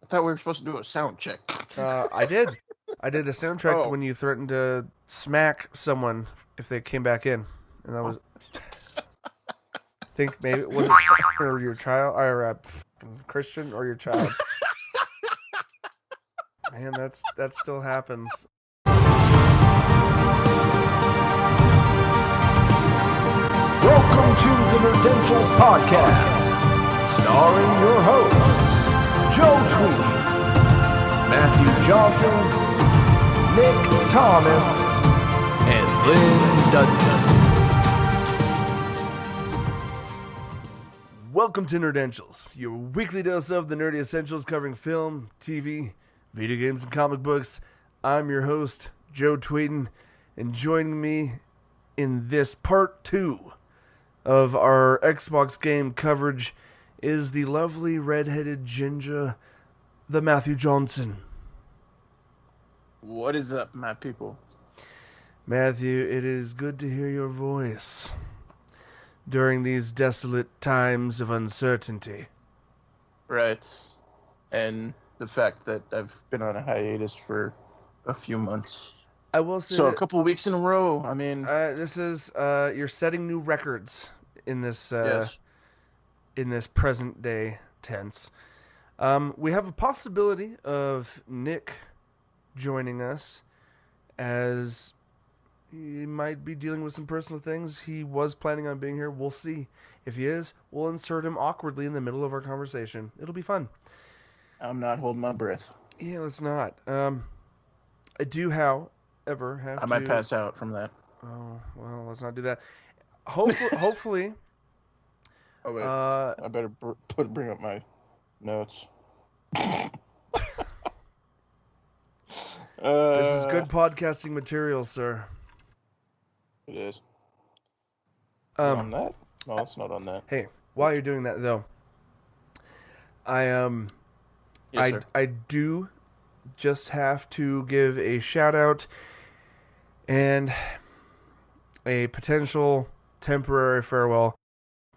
thought we were supposed to do a sound check. I did. I did a soundtrack Oh. when you threatened to smack someone if they came back in, and that was. I think maybe was it or your child or Christian or your child. Man, that still happens. Welcome to the Nerdentials podcast, starring your hosts, Joe Tweedy, Matthew Johnson, Nick Thomas, and Lynn Dudley. Welcome to Nerdentials, your weekly dose of the nerdy essentials covering film, TV, video games, and comic books. I'm your host, Joe Tweeden, and joining me in this part 2 of our Xbox game coverage is the lovely red-headed ginger, the Matthew Johnson. What is up, my people? Matthew, it is good to hear your voice during these desolate times of uncertainty. Right. And the fact that I've been on a hiatus for a few months. I will say so a couple weeks in a row. I mean, this is you're setting new records in this yes. in this present day tense. We have a possibility of Nick joining us, as he might be dealing with some personal things. He was planning on being here. We'll see. If he is, we'll insert him awkwardly in the middle of our conversation. It'll be fun. I'm not holding my breath. Yeah, let's not. I do, however, have I might pass out from that. Oh, well, let's not do that. Hopefully. Oh, wait. I better bring up my notes. This is good podcasting material, sir. It is. On that? No, it's not on that. Hey, while you're doing that, though, Yes, sir. I do just have to give a shout out and a potential temporary farewell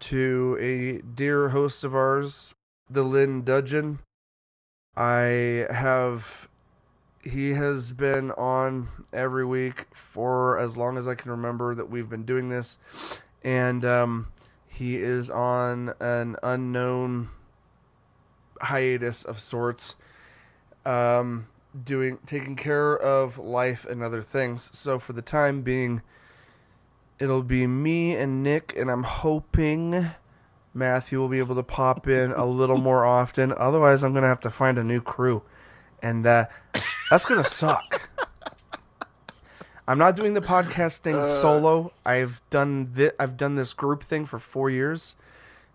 to a dear host of ours, the Lynn Dudgeon. He has been on every week for as long as I can remember that we've been doing this, and he is on an unknown hiatus of sorts, taking care of life and other things. So for the time being, it'll be me and Nick, and I'm hoping Matthew will be able to pop in a little more often. Otherwise, I'm going to have to find a new crew, and that's going to suck. I'm not doing the podcast thing solo. I've done this group thing for 4 years.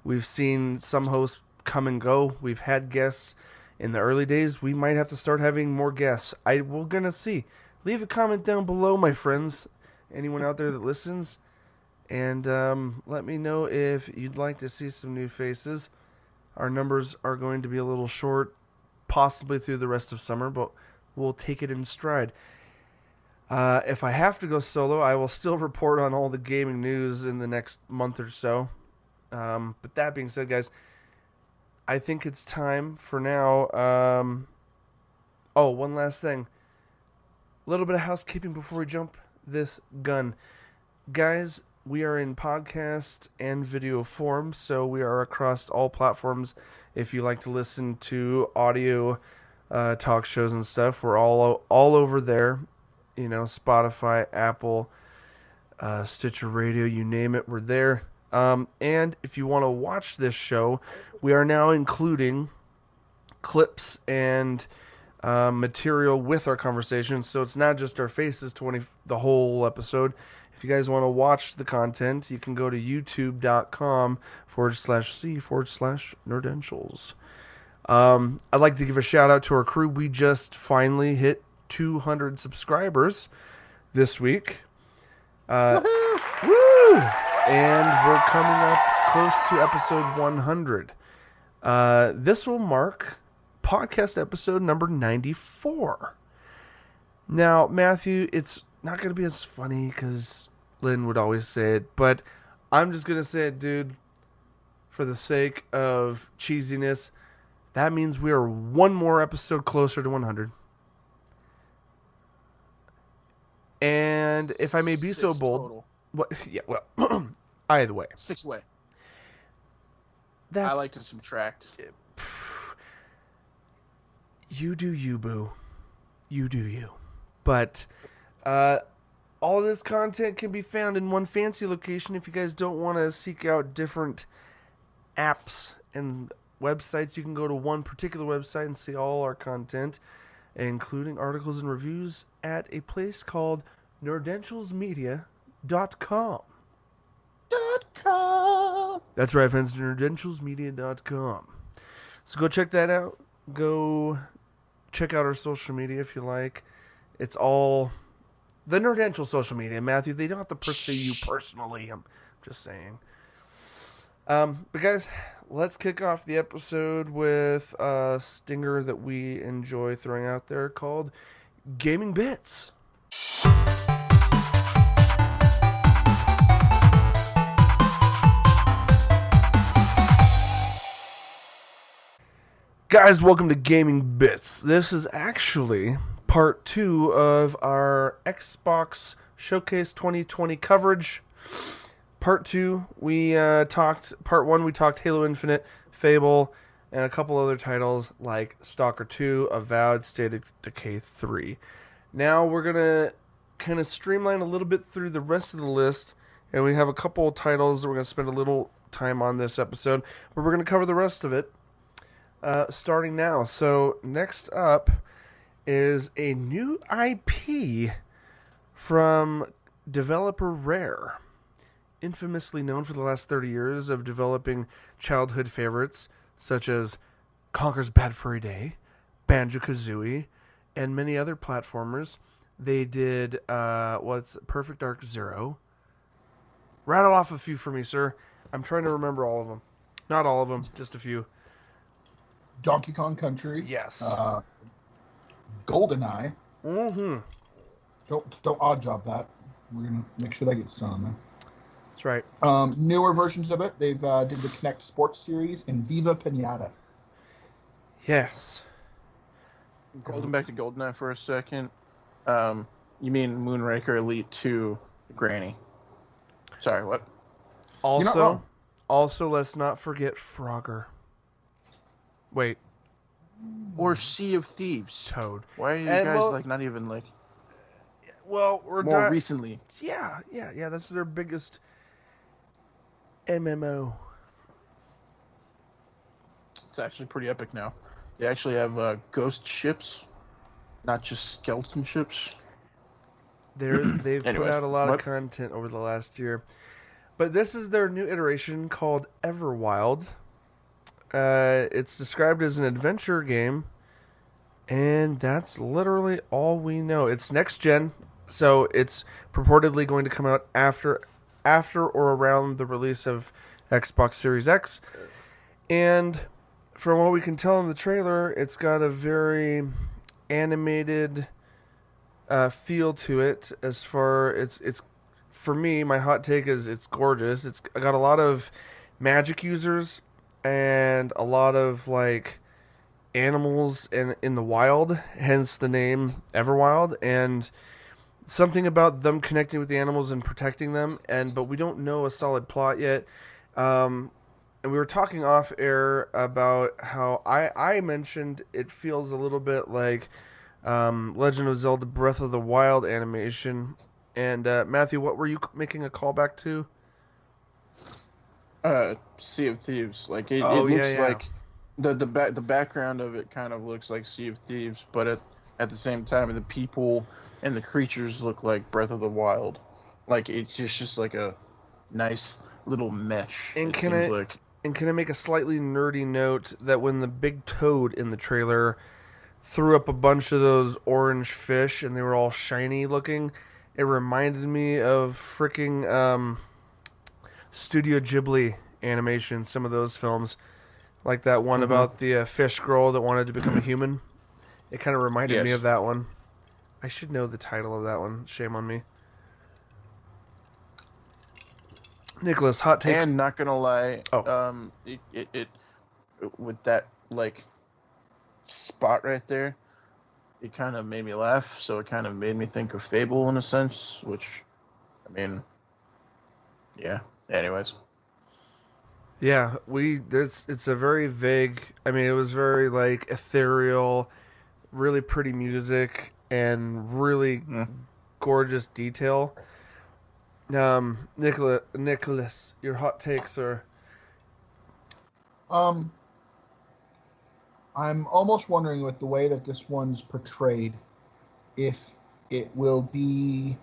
We've seen some hosts come and go. We've had guests in the early days. We might have to start having more guests. We're going to see. Leave a comment down below, my friends. Anyone out there that listens, and let me know if you'd like to see some new faces. Our numbers are going to be a little short, possibly through the rest of summer, but we'll take it in stride. If I have to go solo, I will still report on all the gaming news in the next month or so. But that being said, guys, I think it's time for now. One last thing. A little bit of housekeeping before we jump this gun. Guys, we are in podcast and video form, so we are across all platforms. If you like to listen to audio talk shows and stuff, we're all over there. You know, Spotify, Apple, Stitcher Radio, you name it, we're there. And if you want to watch this show, we are now including clips and material with our conversations, so it's not just our faces the whole episode. If you guys want to watch the content, you can go to youtube.com/c/Nerdentials. I'd like to give a shout out to our crew. We just finally hit 200 subscribers this week. Woo! And we're coming up close to episode 100. This will mark podcast episode number 94. Now, Matthew, it's not going to be as funny because Lynn would always say it, but I'm just going to say it, dude, for the sake of cheesiness. That means we are one more episode closer to 100. And if I may be so 6 bold, total. what? Yeah, well, either way, 6 way. that's I like to subtract. you do you, boo. You do you. But all of this content can be found in one fancy location. If you guys don't want to seek out different apps and websites, you can go to one particular website and see all our content, including articles and reviews, at a place called Nerdentialsmedia.com. That's right, friends, Nerdentialsmedia.com. So go check that out. Go check out our social media if you like. It's all the Nerdential social media, Matthew. They don't have to pursue you personally. I'm just saying. But guys, let's kick off the episode with a stinger that we enjoy throwing out there called Gaming Bits. Guys, welcome to Gaming Bits. This is actually part 2 of our Xbox Showcase 2020 coverage. Part 2, part 1, we talked Halo Infinite, Fable, and a couple other titles like Stalker 2, Avowed, State of Decay 3. Now we're going to kind of streamline a little bit through the rest of the list, and we have a couple of titles that we're going to spend a little time on this episode, but we're going to cover the rest of it starting now. So next up is a new IP from developer Rare, infamously known for the last 30 years of developing childhood favorites such as Conker's Bad Furry Day, Banjo-Kazooie, and many other platformers. They did Perfect Dark Zero. Rattle off a few for me, sir. I'm trying to remember all of them. Not all of them, just a few. Donkey Kong Country. Yes. GoldenEye. Mm-hmm. Don't odd job that. We're gonna make sure that gets done, man. That's right. Newer versions of it. They've did the Kinect Sports series and Viva Pinata. Yes. Going back to GoldenEye for a second. You mean Moonraker Elite 2 Granny? Sorry, what? You're not wrong. Also, let's not forget Frogger. Wait. Or Sea of Thieves. Toad. Why are you guys not even like? Well, we're more recently. Yeah. That's their biggest MMO. It's actually pretty epic now. They actually have ghost ships, not just skeleton ships. They've put Anyways, out a lot of content over the last year. But this is their new iteration called Everwild. It's described as an adventure game, and that's literally all we know. It's next gen, so it's purportedly going to come out after or around the release of Xbox Series X. And from what we can tell in the trailer, it's got a very animated feel to it. As far it's for me, my hot take is it's gorgeous. It's got a lot of magic users and a lot of like animals in the wild, hence the name Everwild, and something about them connecting with the animals and protecting them. But we don't know a solid plot yet. And we were talking off air about how I mentioned it feels a little bit like Legend of Zelda Breath of the Wild animation. And Matthew, what were you making a callback to? Sea of Thieves. Like it looks like the background of it kind of looks like Sea of Thieves, but at the same time, the people and the creatures look like Breath of the Wild. Like it's just like a nice little mesh. And can I make a slightly nerdy note that when the big toad in the trailer threw up a bunch of those orange fish and they were all shiny looking, it reminded me of freaking Studio Ghibli animation, some of those films. Like that one about the fish girl that wanted to become a human. It kind of reminded me of that one. I should know the title of that one. Shame on me. Nicholas, hot take. And not gonna lie, it with that, like, spot right there, it kind of made me laugh. So it kind of made me think of Fable in a sense, which, I mean, yeah. Anyways. Yeah, it's a very vague. I mean, it was very like ethereal, really pretty music and really gorgeous detail. Nicholas, your hot takes are. I'm almost wondering with the way that this one's portrayed, if it will be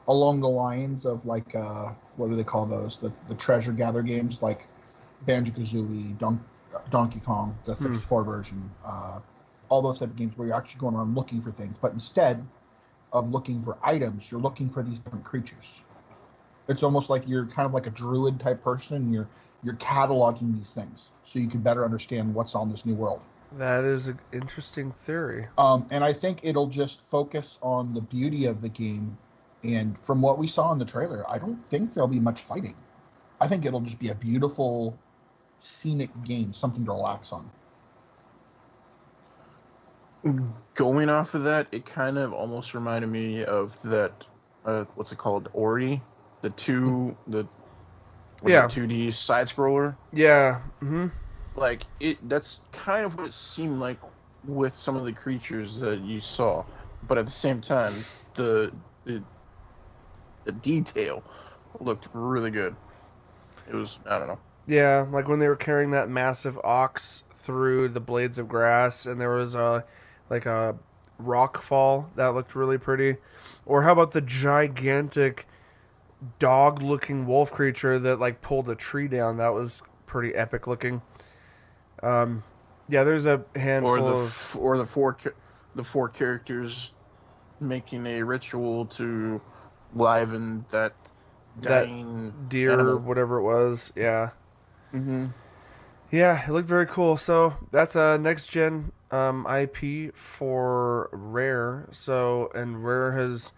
along the lines of like what do they call those? The treasure gather games like Banjo-Kazooie, Donkey Kong, the 64 version, all those type of games where you're actually going around looking for things, but instead of looking for items, you're looking for these different creatures. It's almost like you're kind of like a druid type person, and you're cataloging these things so you can better understand what's on this new world. That is an interesting theory. And I think it'll just focus on the beauty of the game. And from what we saw in the trailer, I don't think there'll be much fighting. I think it'll just be a beautiful, scenic game, something to relax on. Going off of that, it kind of almost reminded me of that, what's it called, Ori? The 2D side scroller. Yeah. Like that's kind of what it seemed like with some of the creatures that you saw, but at the same time, the detail looked really good. It was, I don't know. Yeah, like when they were carrying that massive ox through the blades of grass, and there was a rock fall that looked really pretty. Or how about the gigantic dog-looking wolf creature that like pulled a tree down? That was pretty epic looking. Yeah, there's a handful or the four characters making a ritual to liven that dying deer animal. Or whatever it was. Yeah. Yeah, it looked very cool. So that's a next gen IP for Rare. So, and Rare has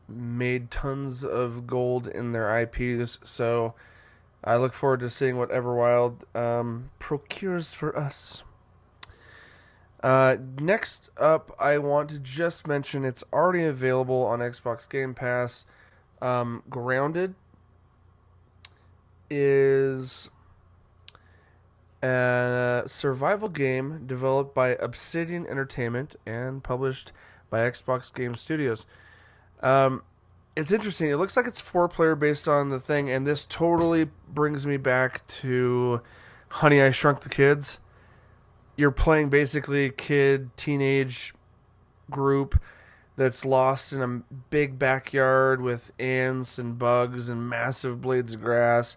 made tons of gold in their IPs. So I look forward to seeing what Everwild procures for us. Next up, I want to just mention it's already available on Xbox Game Pass. Grounded is a survival game developed by Obsidian Entertainment and published by Xbox Game Studios. It's interesting. It looks like it's 4-player based on the thing, and this totally brings me back to Honey, I Shrunk the Kids. You're playing basically a teenage group that's lost in a big backyard with ants and bugs and massive blades of grass.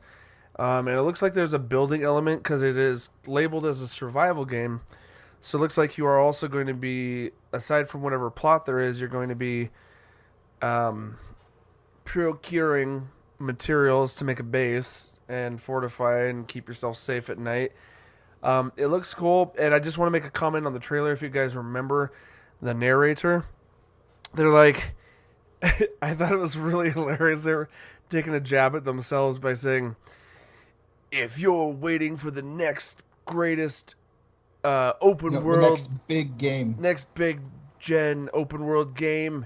And it looks like there's a building element because it is labeled as a survival game. So it looks like you are also going to be, aside from whatever plot there is, you're going to be procuring materials to make a base and fortify and keep yourself safe at night. It looks cool, and I just want to make a comment on the trailer. If you guys remember the narrator, they're like, I thought it was really hilarious. They were taking a jab at themselves by saying, if you're waiting for the next greatest open world, next big game, next big gen open world game,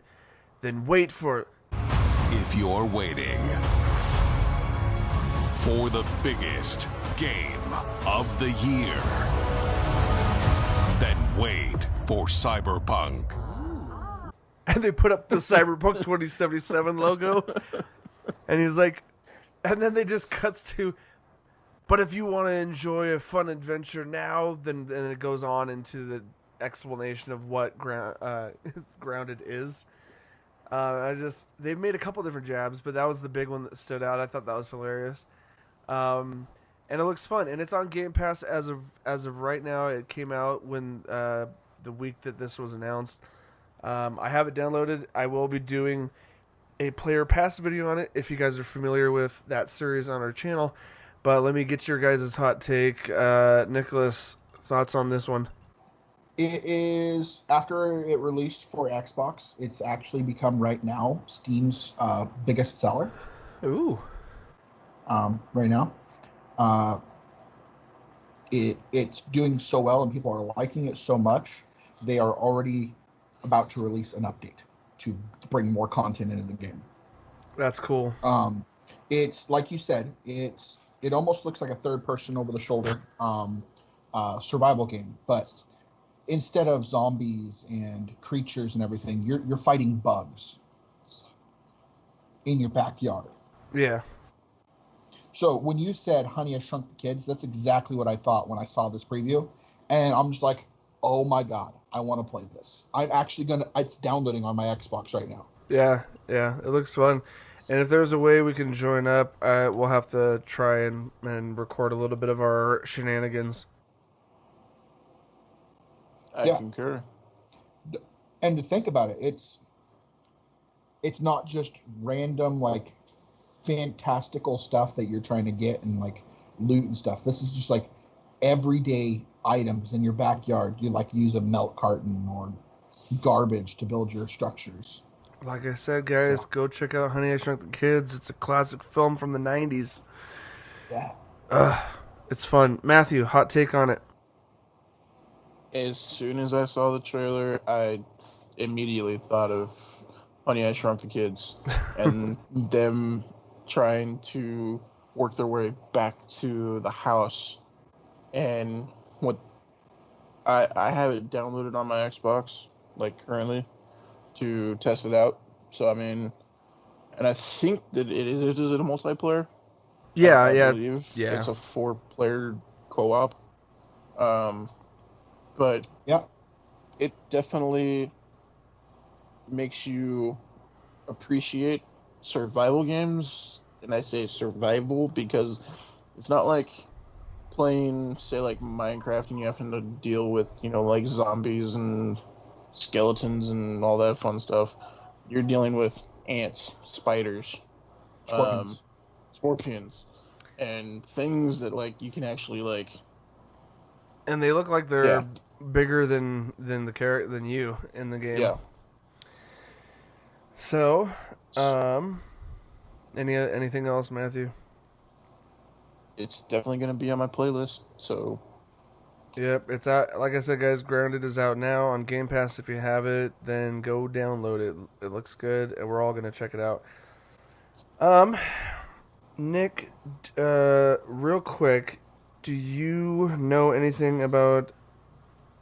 then wait for it. If you're waiting for the biggest game of the year, then wait for Cyberpunk. And they put up the Cyberpunk 2077 logo, and he's like, and then they just cuts to, but if you want to enjoy a fun adventure now, then it goes on into the explanation of what Grounded is. They've made a couple different jabs, but that was the big one that stood out. I thought that was hilarious. And it looks fun, and it's on Game Pass as of right now. It came out when the week that this was announced. I have it downloaded. I will be doing a player pass video on it if you guys are familiar with that series on our channel. But let me get your guys' hot take. Nicholas, thoughts on this one? It is, after it released for Xbox, it's actually become right now Steam's biggest seller. Ooh. Right now. it's doing so well and people are liking it so much, they are already about to release an update to bring more content into the game. That's cool. It's like you said, it almost looks like a third person over the shoulder survival game, but instead of zombies and creatures and everything, you're fighting bugs in your backyard. Yeah. So when you said Honey, I Shrunk the Kids, that's exactly what I thought when I saw this preview. And I'm just like, oh my God, I want to play this. I'm actually it's downloading on my Xbox right now. Yeah, it looks fun. And if there's a way we can join up, we'll have to try and record a little bit of our shenanigans. I concur. And to think about it, it's not just random, like, fantastical stuff that you're trying to get and, like, loot and stuff. This is just, like, everyday items in your backyard. You, like, use a milk carton or garbage to build your structures. Like I said, guys, go check out Honey, I Shrunk the Kids. It's a classic film from the 90s. Yeah. It's fun. Matthew, hot take on it. As soon as I saw the trailer, I immediately thought of Honey, I Shrunk the Kids and them trying to work their way back to the house. And what I have it downloaded on my Xbox, like, currently, to test it out. So, I mean, and I think that is it a multiplayer? Yeah, I yeah. believe Yeah. It's a 4-player co-op. But yeah, it definitely makes you appreciate survival games. And I say survival because it's not like playing, say, like Minecraft and you have to deal with, like zombies and skeletons and all that fun stuff. You're dealing with ants, spiders, scorpions, and things that, like, you can actually, like. And they look like they're bigger than you in the game. Yeah. So, anything else, Matthew? It's definitely going to be on my playlist. So. Yep, it's out. Like I said, guys, Grounded is out now on Game Pass. If you have it, then go download it. It looks good, and we're all gonna check it out. Nick, real quick, do you know anything about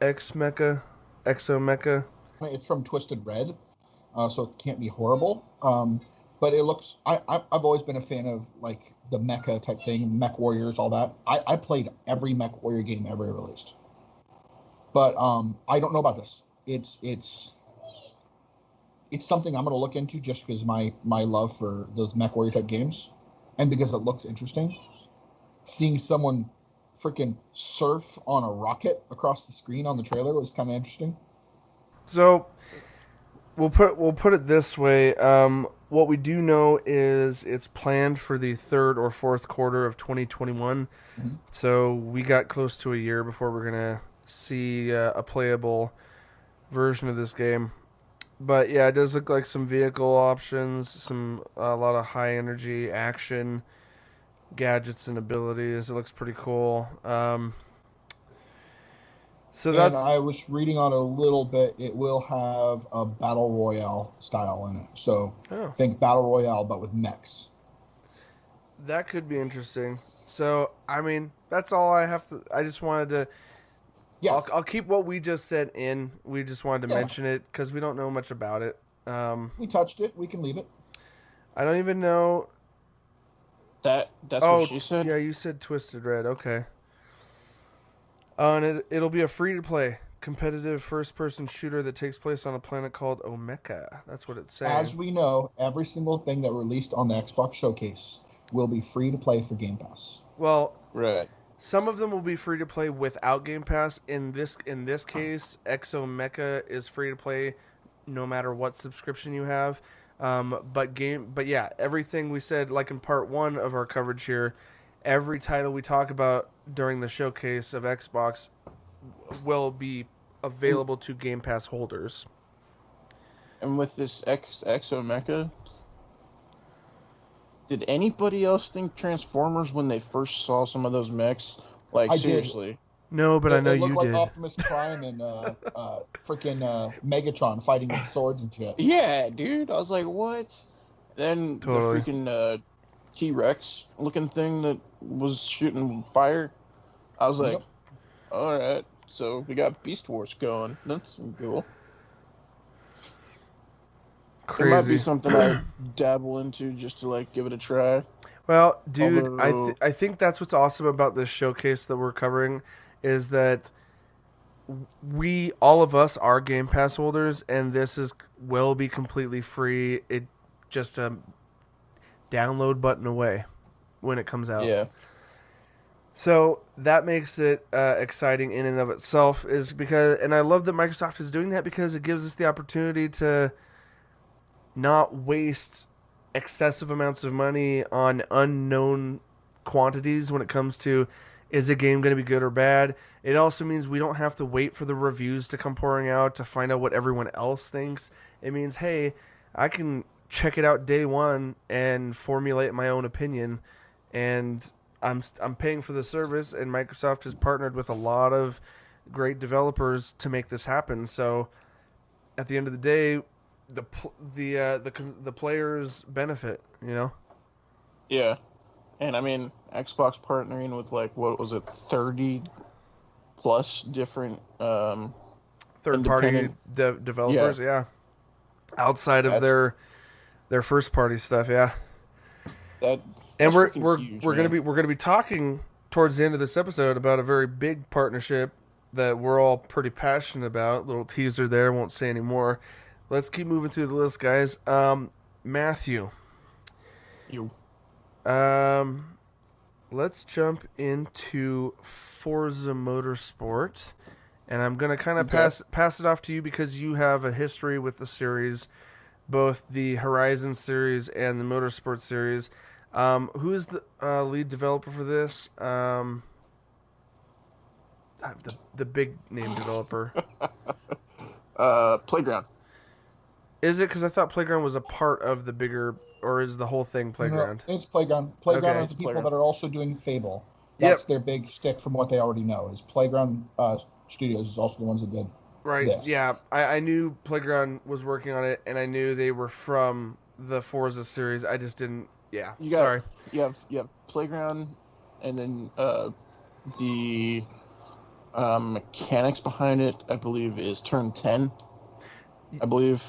Exomecha? It's from Twisted Red, so it can't be horrible. But it looks. I've always been a fan of, like, the mecha type thing, Mech Warriors, all that. I played every Mech Warrior game ever released. But I don't know about this. It's something I'm gonna look into just because my love for those Mech Warrior type games, and because it looks interesting. Seeing someone freaking surf on a rocket across the screen on the trailer was kind of interesting. So we'll put it this way. What we do know is it's planned for the third or fourth quarter of 2021. Mm-hmm. So we got close to a year before we're gonna see a playable version of this game. But yeah, it does look like some vehicle options, a lot of high energy action, gadgets and abilities. It looks pretty cool. And I was reading on it a little bit. It will have a battle royale style in it. So think battle royale, but with mechs. That could be interesting. So, I mean, that's all I have to. I just wanted to. Yeah. I'll keep what we just said in. We just wanted to mention it because we don't know much about it. We touched it. We can leave it. I don't even know. That's what she said? Yeah, you said Twisted Red. Okay. And it'll be a free-to-play, competitive first-person shooter that takes place on a planet called Omeka. That's what it's saying. As we know, every single thing that released on the Xbox Showcase will be free-to-play for Game Pass. Well, right. Some of them will be free-to-play without Game Pass. In this case, Exomecha is free-to-play no matter what subscription you have. But yeah, everything we said, like in part 1 of our coverage here, every title we talk about during the showcase of Xbox will be available to Game Pass holders. And with this Exomecha, did anybody else think Transformers when they first saw some of those mechs? Like, seriously. No, but I know It you looked like did. Optimus Prime and freaking Megatron fighting with swords and shit. Yeah, dude. I was like, what? Then Totally. the freaking T-Rex looking thing that was shooting fire. I was like, Yep. all right. So we got Beast Wars going. That's cool. It might be Crazy. something I dabble into just to like give it a try. Well, dude, Although, I think that's what's awesome about this showcase that we're covering is that we all of us are Game Pass holders, and this will be completely free. It just a download button away when it comes out. yeah, So that makes it exciting in and of itself, is because, and I love that Microsoft is doing that because it gives us the opportunity to not waste excessive amounts of money on unknown quantities when it comes to is a game going to be good or bad. It also means we don't have to wait for the reviews to come pouring out to find out what everyone else thinks. It means, hey, I can check it out day one and formulate my own opinion, and I'm paying for the service, and Microsoft has partnered with a lot of great developers to make this happen. So at the end of the day, the players benefit, you know. yeah. And I mean, Xbox partnering with like what was it, 30 plus different Third party independent. developers, yeah. Outside of That's their first party stuff, yeah. that. And That's we're freaking huge, we're gonna be talking towards the end of this episode about a very big partnership that we're all pretty passionate about. Little teaser there, won't say any more. Let's keep moving through the list, guys. Matthew. You. Let's jump into Forza Motorsport, and I'm gonna kind of pass it off to you because you have a history with the series, both the Horizon series and the Motorsport series. Who is the lead developer for this? The big name developer. Playground. Is it? Because I thought Playground was a part of the bigger, or is the whole thing Playground? No, it's Playground. Playground Okay. is the people Playground. that are also doing Fable. That's their big stick from what they already know. Is Playground Studios is also the ones that did Right. this. Yeah, I knew Playground was working on it, and I knew they were from the Forza series. I just didn't. Yeah. Sorry. You have Playground, and then the mechanics behind it, I believe, is Turn 10. I believe.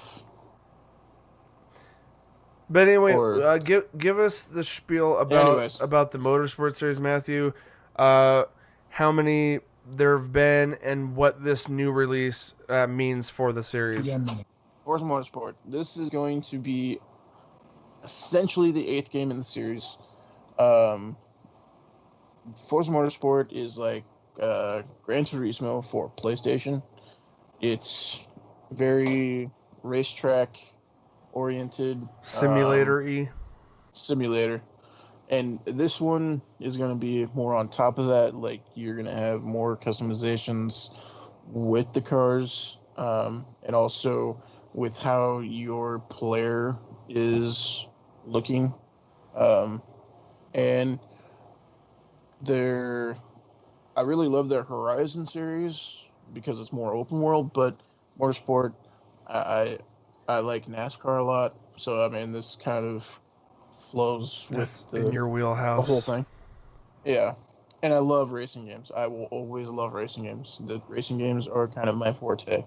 But anyway, Or- give us the spiel Anyways. about the Motorsport series, Matthew. How many there have been, and what this new release means for the series. GM money. Forza Motorsport. This is going to be essentially the 8th game in the series. Forza Motorsport is like Gran Turismo for PlayStation. It's very racetrack oriented, Simulator-y. simulator. And this one is going to be more on top of that. Like, you're going to have more customizations with the cars, and also with how your player is looking. And I really love their Horizon series because it's more open world, but Motorsport, I like NASCAR a lot. So, I mean, this kind of flows with in your wheelhouse. the whole thing. Yeah. And I love racing games. I will always love racing games. The racing games are kind of my forte.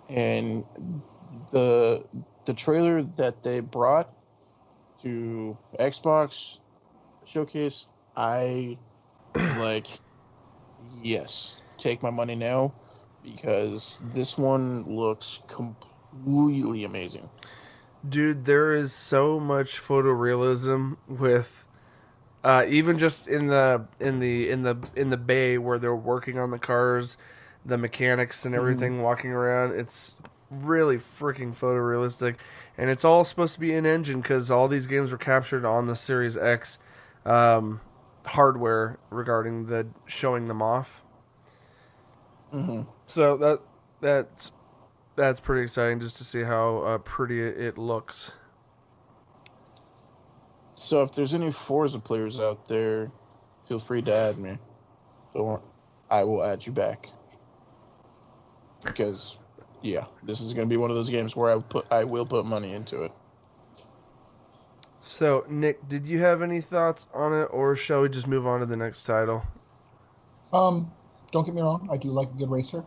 And the trailer that they brought to Xbox showcase, I was like, yes, take my money now, because this one looks completely amazing. Dude, there is so much photorealism with even just in the bay where they're working on the cars, the mechanics and everything walking around. It's really freaking photorealistic, and it's all supposed to be in engine because all these games were captured on the Series X hardware regarding the showing them off. So that's pretty exciting just to see how pretty it looks. So if there's any Forza players out there, feel free to add me. So I will add you back. Because, yeah, this is going to be one of those games where I will put money into it. So, Nick, did you have any thoughts on it, or shall we just move on to the next title? Don't get me wrong, I do like a good racer.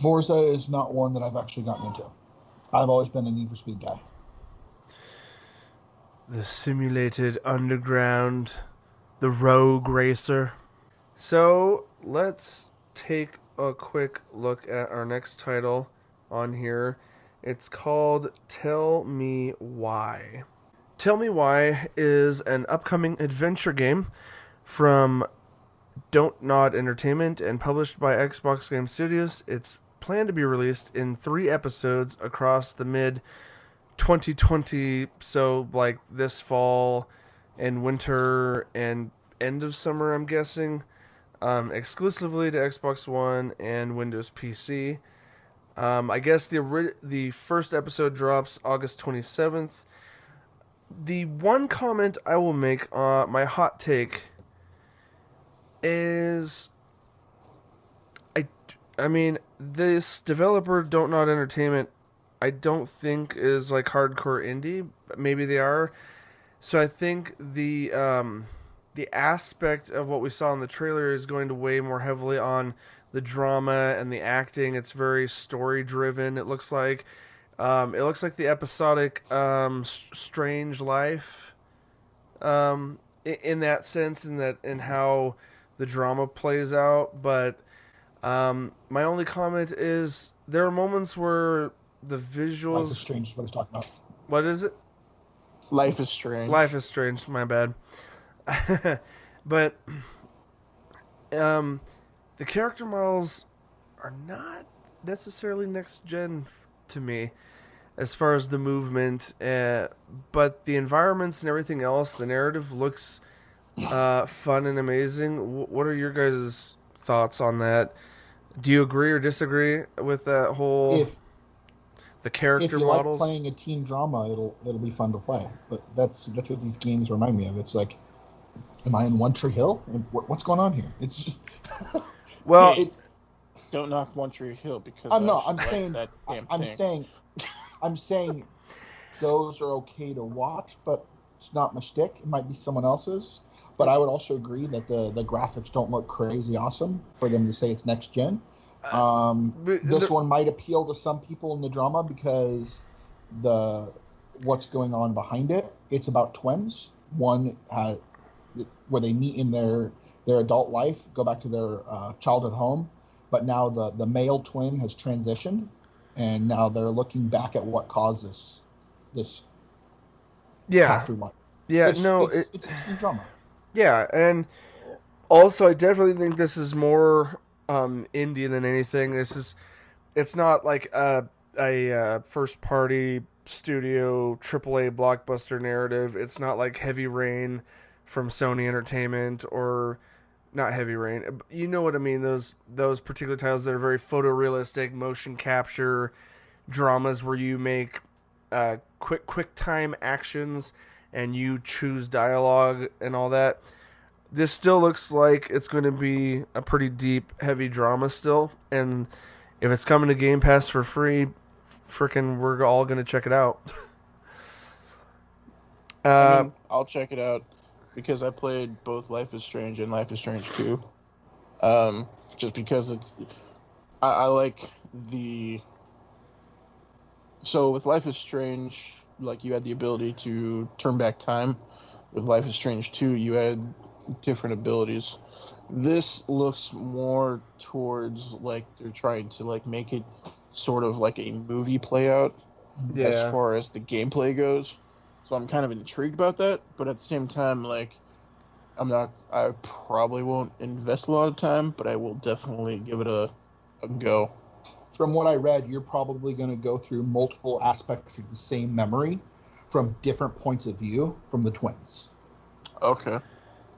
Forza is not one that I've actually gotten into. I've always been a Need for Speed guy. The simulated underground, the rogue racer. So, let's take a quick look at our next title on here. It's called Tell Me Why. Tell Me Why is an upcoming adventure game from Don't Nod Entertainment and published by Xbox Game Studios. It's planned to be released in 3 episodes across the mid-2020, so like this fall and winter and end of summer, I'm guessing, exclusively to Xbox One and Windows PC. I guess the first episode drops August 27th. The one comment I will make, my hot take, is I mean, this developer, Don't Nod Entertainment, I don't think is like hardcore indie. Maybe they are. So I think the aspect of what we saw in the trailer is going to weigh more heavily on the drama and the acting. It's very story driven. It looks like the episodic Strange Life, in that sense, in how the drama plays out. But my only comment is there are moments where the visuals. Life is Strange is what he's talking about. What is it? Life is Strange. Life is Strange. My bad. But the character models are not necessarily next gen to me as far as the movement, but the environments and everything else, the narrative looks fun and amazing. What are your guys' thoughts on that? Do you agree or disagree with that whole the character if you models? like playing a teen drama, it'll be fun to play. But that's what these games remind me of. It's like, am I in One Tree Hill? What's going on here? It's just well, don't knock One Tree Hill because I'm saying those are okay to watch, but it's not my shtick. It might be someone else's. But I would also agree that the graphics don't look crazy awesome for them to say it's next gen. This one might appeal to some people in the drama because what's going on behind it. It's about twins. One where they meet in their adult life, go back to their childhood home, but now the male twin has transitioned, and now they're looking back at what caused this path through life. Yeah, it's a teen drama. Yeah, and also I definitely think this is more indie than anything. It's not like a first party studio AAA blockbuster narrative. It's not like Heavy Rain from Sony Entertainment, or not Heavy Rain. You know what I mean? Those particular titles that are very photorealistic, motion capture dramas where you make quick time actions and you choose dialogue and all that. This still looks like it's going to be a pretty deep, heavy drama still. And if it's coming to Game Pass for free, we're all going to check it out. I'll check it out because I played both Life is Strange and Life is Strange 2. Just because I like the... So with Life is Strange, like, you had the ability to turn back time. With Life is Strange 2, you had different abilities. This looks more towards like they're trying to like make it sort of like a movie play out as far as the gameplay goes. So I'm kind of intrigued about that, but at the same time, like, I probably won't invest a lot of time, but I will definitely give it a go. From what I read, you're probably going to go through multiple aspects of the same memory from different points of view from the twins. Okay.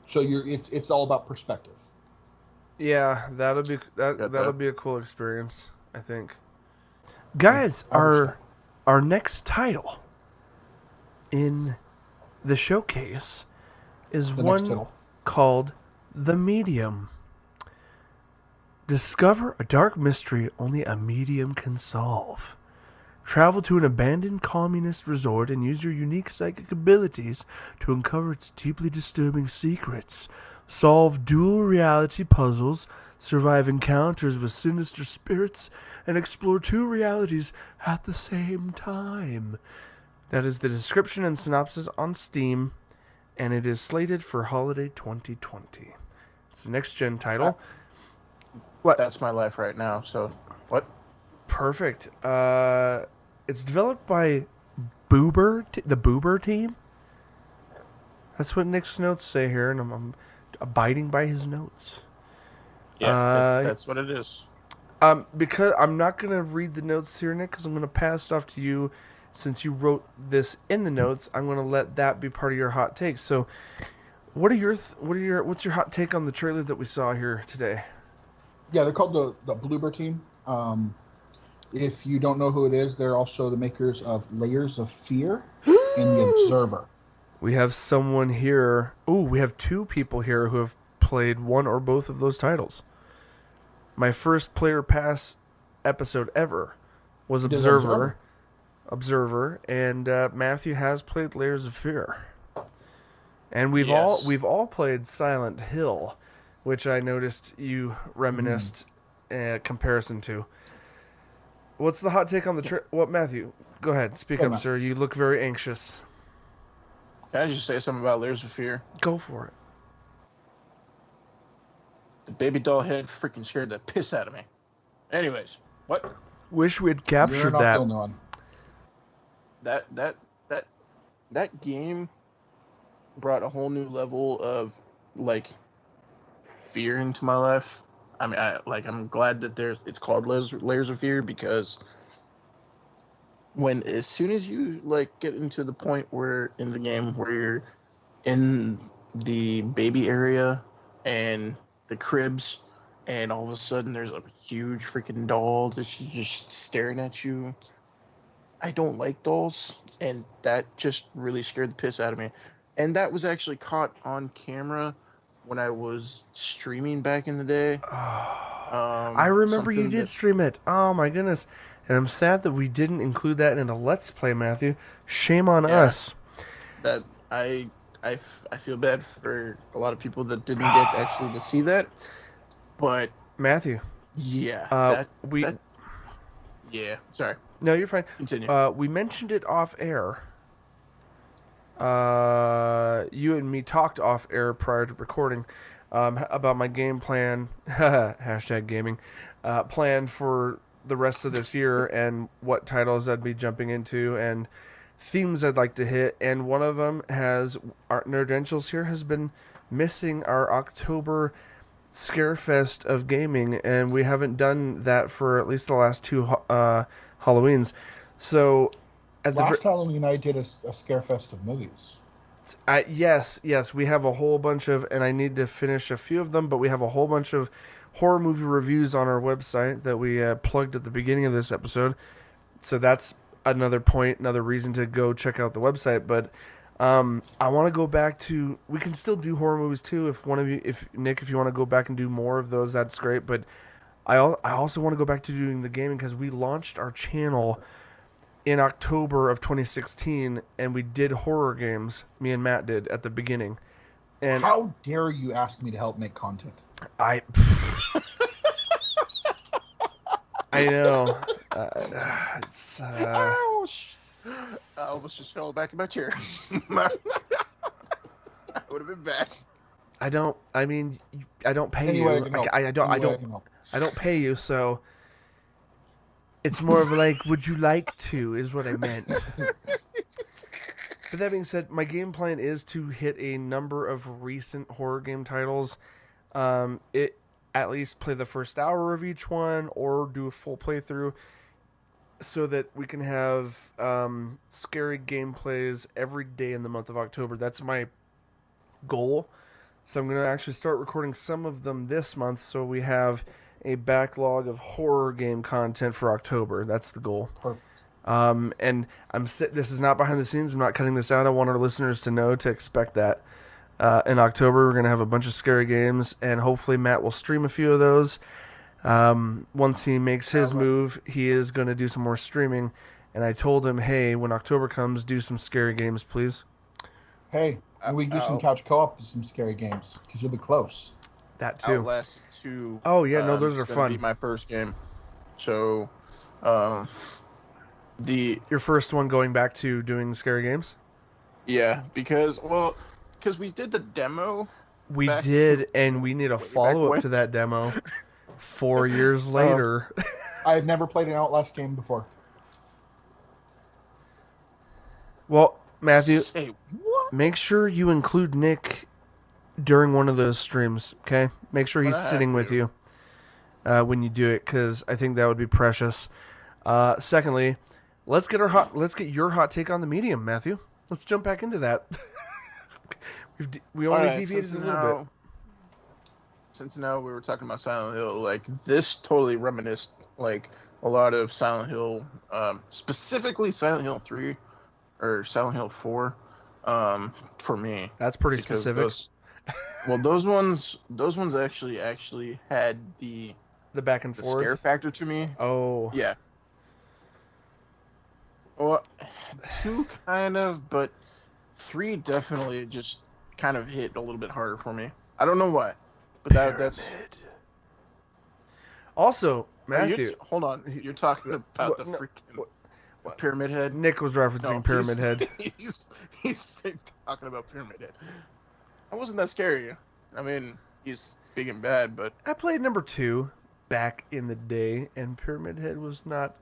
So it's all about perspective. Yeah, that'll be a cool experience, I think. Guys, our next title in the showcase is one called The Medium. Discover a dark mystery only a medium can solve. Travel to an abandoned communist resort and use your unique psychic abilities to uncover its deeply disturbing secrets. Solve dual reality puzzles, survive encounters with sinister spirits, and explore two realities at the same time. That is the description and synopsis on Steam, and it is slated for holiday 2020. It's the next-gen title. What? That's my life right now, so... What? Perfect. It's developed by Boober, the Boober team. That's what Nick's notes say here, and I'm abiding by his notes. Yeah, that's what it is. Because I'm not going to read the notes here, Nick, because I'm going to pass it off to you. Since you wrote this in the notes, I'm going to let that be part of your hot take. So, what's your hot take on the trailer that we saw here today? Yeah, they're called the Bloober team. If you don't know who it is, they're also the makers of Layers of Fear and The Observer. We have someone here. Ooh, we have two people here who have played one or both of those titles. My first Player Pass episode ever was Observer, and Matthew has played Layers of Fear. And we've all played Silent Hill, which I noticed you reminisced comparison to. What's the hot take on the what, Matthew? Go ahead, speak up, sir. You look very anxious. Can I just say something about Layers of Fear? Go for it. The baby doll head freaking scared the piss out of me. Anyways, what? Wish we had captured that. That game brought a whole new level of fear into my life. I mean, I'm glad that it's called Layers of Fear, because as soon as you get into the point where in the game where you're in the baby area and the cribs, and all of a sudden there's a huge freaking doll that's just staring at you. I don't like dolls, and that just really scared the piss out of me. And that was actually caught on camera when I was streaming back in the day. I remember you did stream it. Oh my goodness. And I'm sad that we didn't include that in a Let's Play, Matthew. Shame on us. That I feel bad for a lot of people that didn't get actually to see that. But Matthew. Yeah. Yeah, sorry. No, you're fine. Continue. We mentioned it off air. You and me talked off air prior to recording about my game plan, hashtag gaming, plan for the rest of this year and what titles I'd be jumping into and themes I'd like to hit. And one of them our Nerdentials here has been missing our October Scarefest of gaming, and we haven't done that for at least the last two Halloweens. So last Halloween I did a Scarefest of movies. Yes, we have a whole bunch of, and I need to finish a few of them, but we have a whole bunch of horror movie reviews on our website that we plugged at the beginning of this episode. So that's another reason to go check out the website. But I want to go back to, we can still do horror movies too. If Nick, if you want to go back and do more of those, that's great. But I also want to go back to doing the gaming, because we launched our channel in October of 2016, and we did horror games. Me and Matt did at the beginning. And how dare you ask me to help make content? I know. Ouch! I almost just fell back in my chair. That would have been bad. I don't pay you. I don't pay you, so it's more of like, would you like to, is what I meant. But that being said, my game plan is to hit a number of recent horror game titles. At least play the first hour of each one, or do a full playthrough, so that we can have scary gameplays every day in the month of October. That's my goal. So I'm going to actually start recording some of them this month, so we have a backlog of horror game content for October. That's the goal. Perfect. And this is not behind the scenes. I'm not cutting this out. I want our listeners to know to expect that. In October, we're going to have a bunch of scary games, and hopefully Matt will stream a few of those. Once he makes his move, he is going to do some more streaming. And I told him, hey, when October comes, do some scary games, please. Hey, we do some couch co-op with some scary games, because you'll be close. That too. Outlast 2. Oh, yeah, no, those are fun. Be my first game. So, Your first one going back to doing scary games? Yeah, because we did the demo. We did, and we need a follow-up to that demo 4 years later. I had never played an Outlast game before. Well, Matthew, Say what? make sure you include Nick during one of those streams, okay? Make sure he's sitting with you when you do it, because I think that would be precious. Secondly, let's get your hot take on the medium, Matthew. Let's jump back into that. we only deviated a little bit. Since now we were talking about Silent Hill, like this totally reminisced like a lot of Silent Hill, specifically Silent Hill 3 or Silent Hill 4, for me. That's pretty specific. Those ones actually had the back and forth scare factor to me. Oh yeah. Well, 2 kind of, but 3 definitely just kind of hit a little bit harder for me. I don't know why, but that's. Also, Matthew, hold on. You're talking about the freaking Pyramid Head. Nick was referencing Pyramid Head. He's talking about Pyramid Head. That wasn't that scary. I mean, he's big and bad, but I played number 2 back in the day, and Pyramid Head was not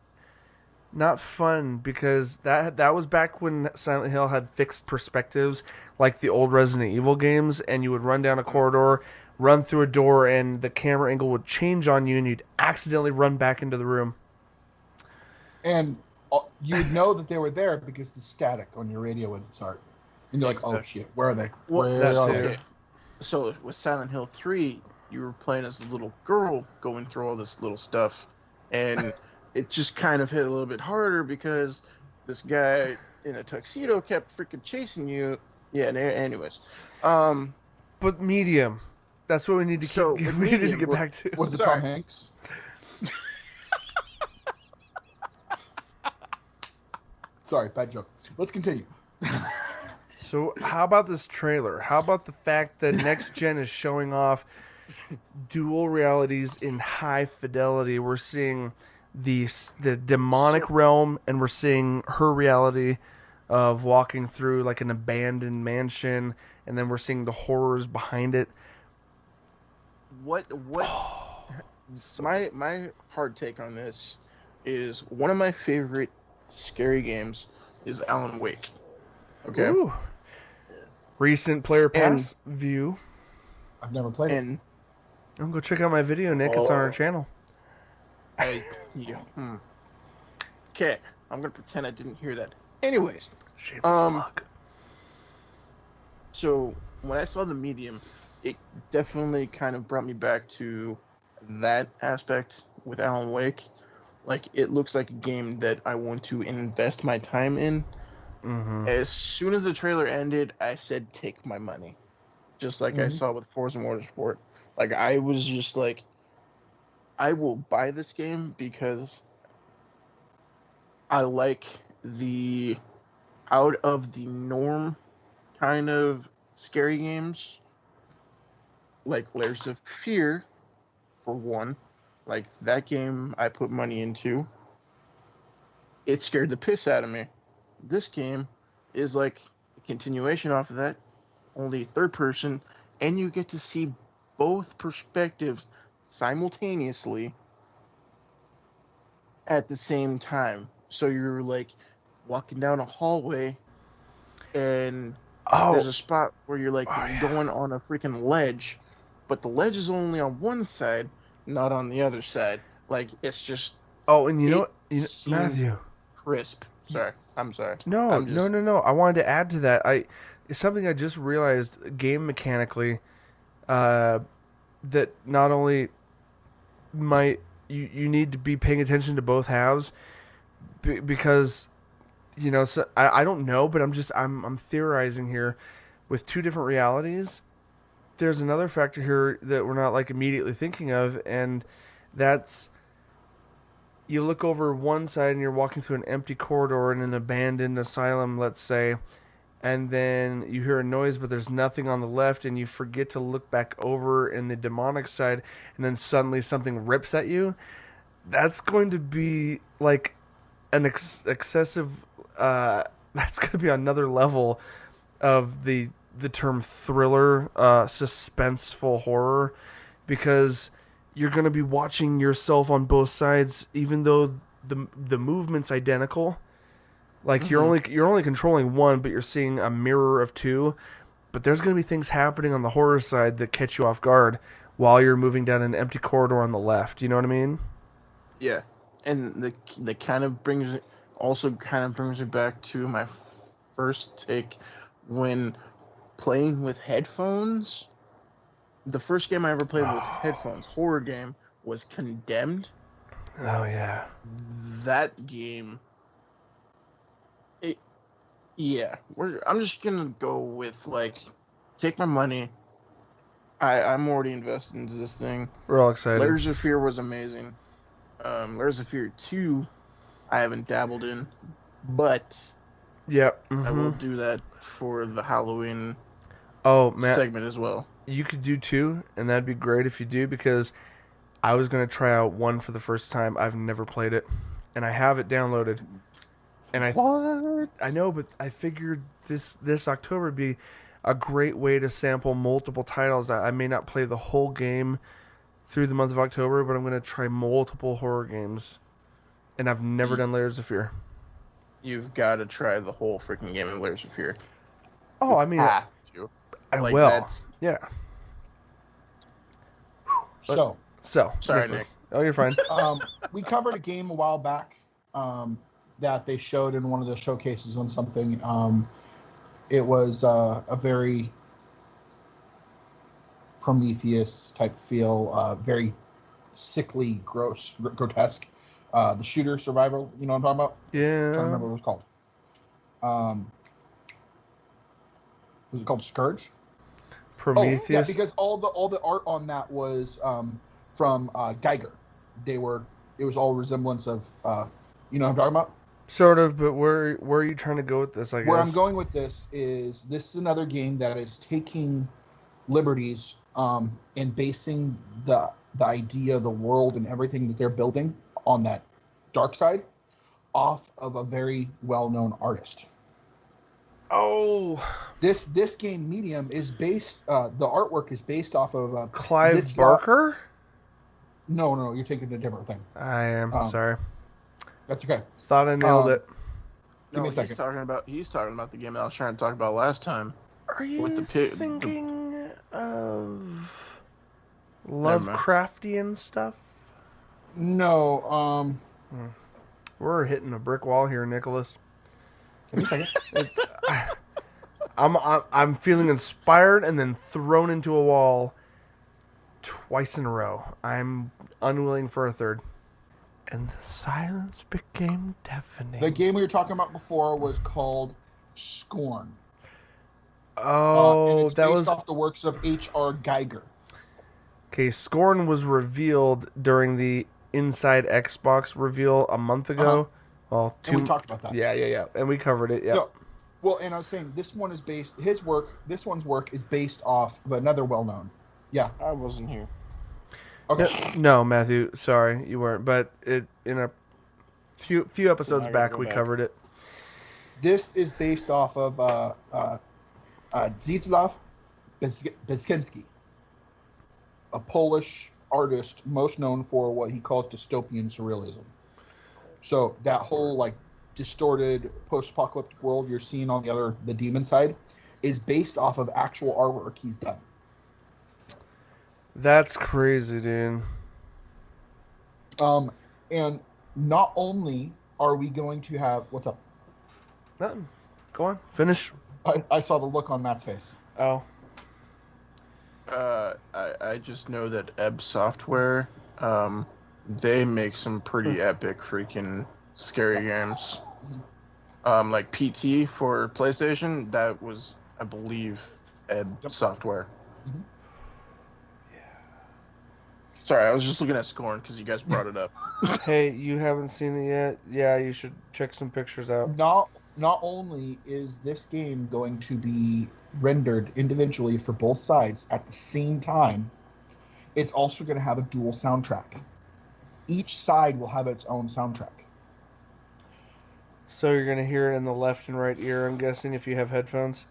fun, because that was back when Silent Hill had fixed perspectives like the old Resident Evil games, and you would run down a corridor, run through a door, and the camera angle would change on you, and you'd accidentally run back into the room. And you would know that they were there because the static on your radio would start. And you're like, oh shit, where are they? Where are they? So with Silent Hill 3, you were playing as a little girl going through all this little stuff, and it just kind of hit a little bit harder because this guy in a tuxedo kept freaking chasing you. Yeah, anyways. But medium. That's what we need to we need to get back to. Was it Tom Hanks? Sorry, bad joke. Let's continue. So how about this trailer? How about the fact that Next Gen is showing off dual realities in high fidelity? We're seeing the demonic realm, and we're seeing her reality of walking through like an abandoned mansion, and then we're seeing the horrors behind it. My hard take on this is one of my favorite scary games is Alan Wake. Okay. Ooh. Recent player pass view. I've never played it. I'm go check out my video, Nick. It's on our channel. Okay, I'm gonna pretend I didn't hear that. Anyways, so when I saw the medium, it definitely kind of brought me back to that aspect with Alan Wake. Like, it looks like a game that I want to invest my time in. Mm-hmm. As soon as the trailer ended, I said, take my money. Just like I saw with Forza Motorsport. Like, I was just like, I will buy this game because I like the out of the norm kind of scary games. Like Layers of Fear, for one. Like, that game I put money into. It scared the piss out of me. This game is like a continuation off of that, only third person, and you get to see both perspectives simultaneously at the same time. So you're like walking down a hallway, and there's a spot where you're like going on a freaking ledge, but the ledge is only on one side, not on the other side. Like, it's just and you know what, Matthew, crisp. I'm sorry. No. I wanted to add to that. It's something I just realized game mechanically, that not only might you need to be paying attention to both halves, because so I don't know, but I'm theorizing here with two different realities, there's another factor here that we're not like immediately thinking of, and that's you look over one side and you're walking through an empty corridor in an abandoned asylum, let's say, and then you hear a noise but there's nothing on the left, and you forget to look back over in the demonic side, and then suddenly something rips at you. That's going to be like an excessive that's going to be another level of the term thriller, suspenseful horror, because you're going to be watching yourself on both sides, even though the movement's identical. Like you're only controlling one, but you're seeing a mirror of two. But there's going to be things happening on the horror side that catch you off guard while you're moving down an empty corridor on the left. You know what I mean? Yeah, and the kind of brings it back to my first take when playing with headphones. The first game I ever played with headphones, horror game, was Condemned. Oh yeah, that game. I'm just gonna go with take my money. I'm already invested into this thing. We're all excited. Layers of Fear was amazing. Layers of Fear 2, I haven't dabbled in, but I will do that for the Halloween segment as well. You could do 2, and that'd be great if you do, because I was going to try out 1 for the first time. I've never played it, and I have it downloaded. And I know, but I figured this October would be a great way to sample multiple titles. I may not play the whole game through the month of October, but I'm going to try multiple horror games. And I've never done Layers of Fear. You've got to try the whole freaking game of Layers of Fear. Oh, I mean, I will. Yeah. So sorry, Nicholas. Nick. Oh, you're fine. We covered a game a while back that they showed in one of the showcases on something. It was a very Prometheus type feel, very sickly, gross, grotesque. The shooter survival, you know what I'm talking about? Yeah. I'm trying to remember what it was called. Was it called Scourge? Prometheus. Oh, yeah, because all the art on that was from Geiger. It was all resemblance of you know what I'm talking about? Sort of, but where are you trying to go with this? I guess where I'm going with this is another game that is taking liberties and basing the idea, the world, and everything that they're building on that dark side off of a very well-known artist. Oh, this game Medium is based. The artwork is based off of Clive Barker. No, you're thinking a different thing. I am sorry. That's okay. Thought I nailed it. Give me a second. He's talking about the game that I was trying to talk about last time. Are you thinking of Lovecraftian stuff? No. We're hitting a brick wall here, Nicholas. Give me a second. I'm feeling inspired and then thrown into a wall twice in a row. I'm unwilling for a third. And the silence became deafening. The game we were talking about before was called Scorn. Oh, and it's that based was off the works of H.R. Geiger. Okay, Scorn was revealed during the Inside Xbox reveal a month ago. Well, and we talked about that. Yeah. And we covered it, yeah. No. Well, and I was saying this one is based this one's work is based off of another well-known. Yeah. I wasn't here. Okay. No, Matthew, sorry, you weren't. But in a few episodes back, we covered it. This is based off of Zdzisław Beskiński, a Polish artist most known for what he called dystopian surrealism. So that whole distorted post-apocalyptic world you're seeing on the demon side is based off of actual artwork he's done. That's crazy, dude. And not only are we going to have what's up? Nothing. Go on. Finish. I saw the look on Matt's face. Oh. I just know that Ebb Software, they make some pretty epic freaking scary games. Like PT for PlayStation, that was I believe, Ed Software. Mm-hmm. Sorry, I was just looking at Scorn because you guys brought it up. Hey, you haven't seen it yet? Yeah, you should check some pictures out. Not only is this game going to be rendered individually for both sides at the same time, it's also going to have a dual soundtrack. Each side will have its own soundtrack. So you're going to hear it in the left and right ear, I'm guessing, if you have headphones?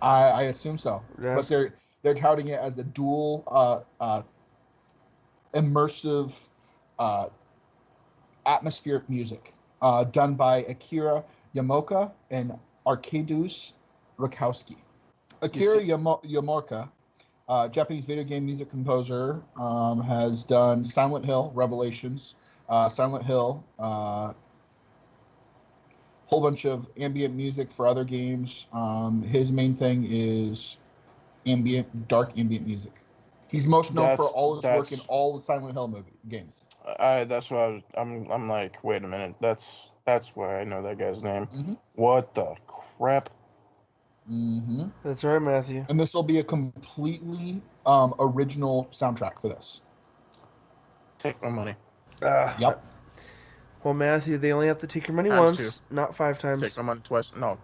I assume so. Yes. But they're touting it as a dual immersive atmospheric music done by Akira Yamaoka and Arkadiusz Rakowski. Akira Yamaoka, Japanese video game music composer, has done Silent Hill, Revelations, Silent Hill, whole bunch of ambient music for other games. His main thing is dark ambient music. He's most known for all his work in all the Silent Hill games. That's what I'm like, wait a minute. That's why I know that guy's name. Mm-hmm. What the crap? Mm-hmm. That's right, Matthew. And this will be a completely original soundtrack for this. Take my money. Yep. Well, Matthew, they only have to take your money once, not 5 times. Take my money twice. No.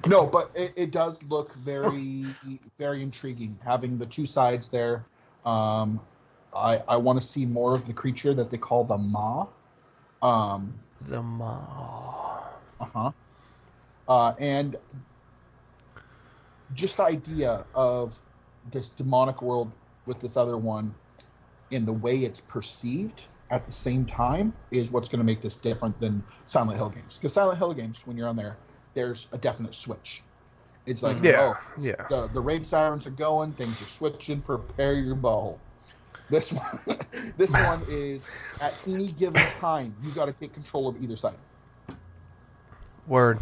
No, but it does look very, very intriguing, having the two sides there. I want to see more of the creature that they call the Ma. The Ma. Uh-huh. And just the idea of this demonic world with this other one in the way it's perceived at the same time is what's going to make this different than Silent Hill games. Because Silent Hill games, when you're on there, there's a definite switch. It's like, the raid sirens are going, things are switching, prepare your bow. This one is at any given time, you got to take control of either side. Word.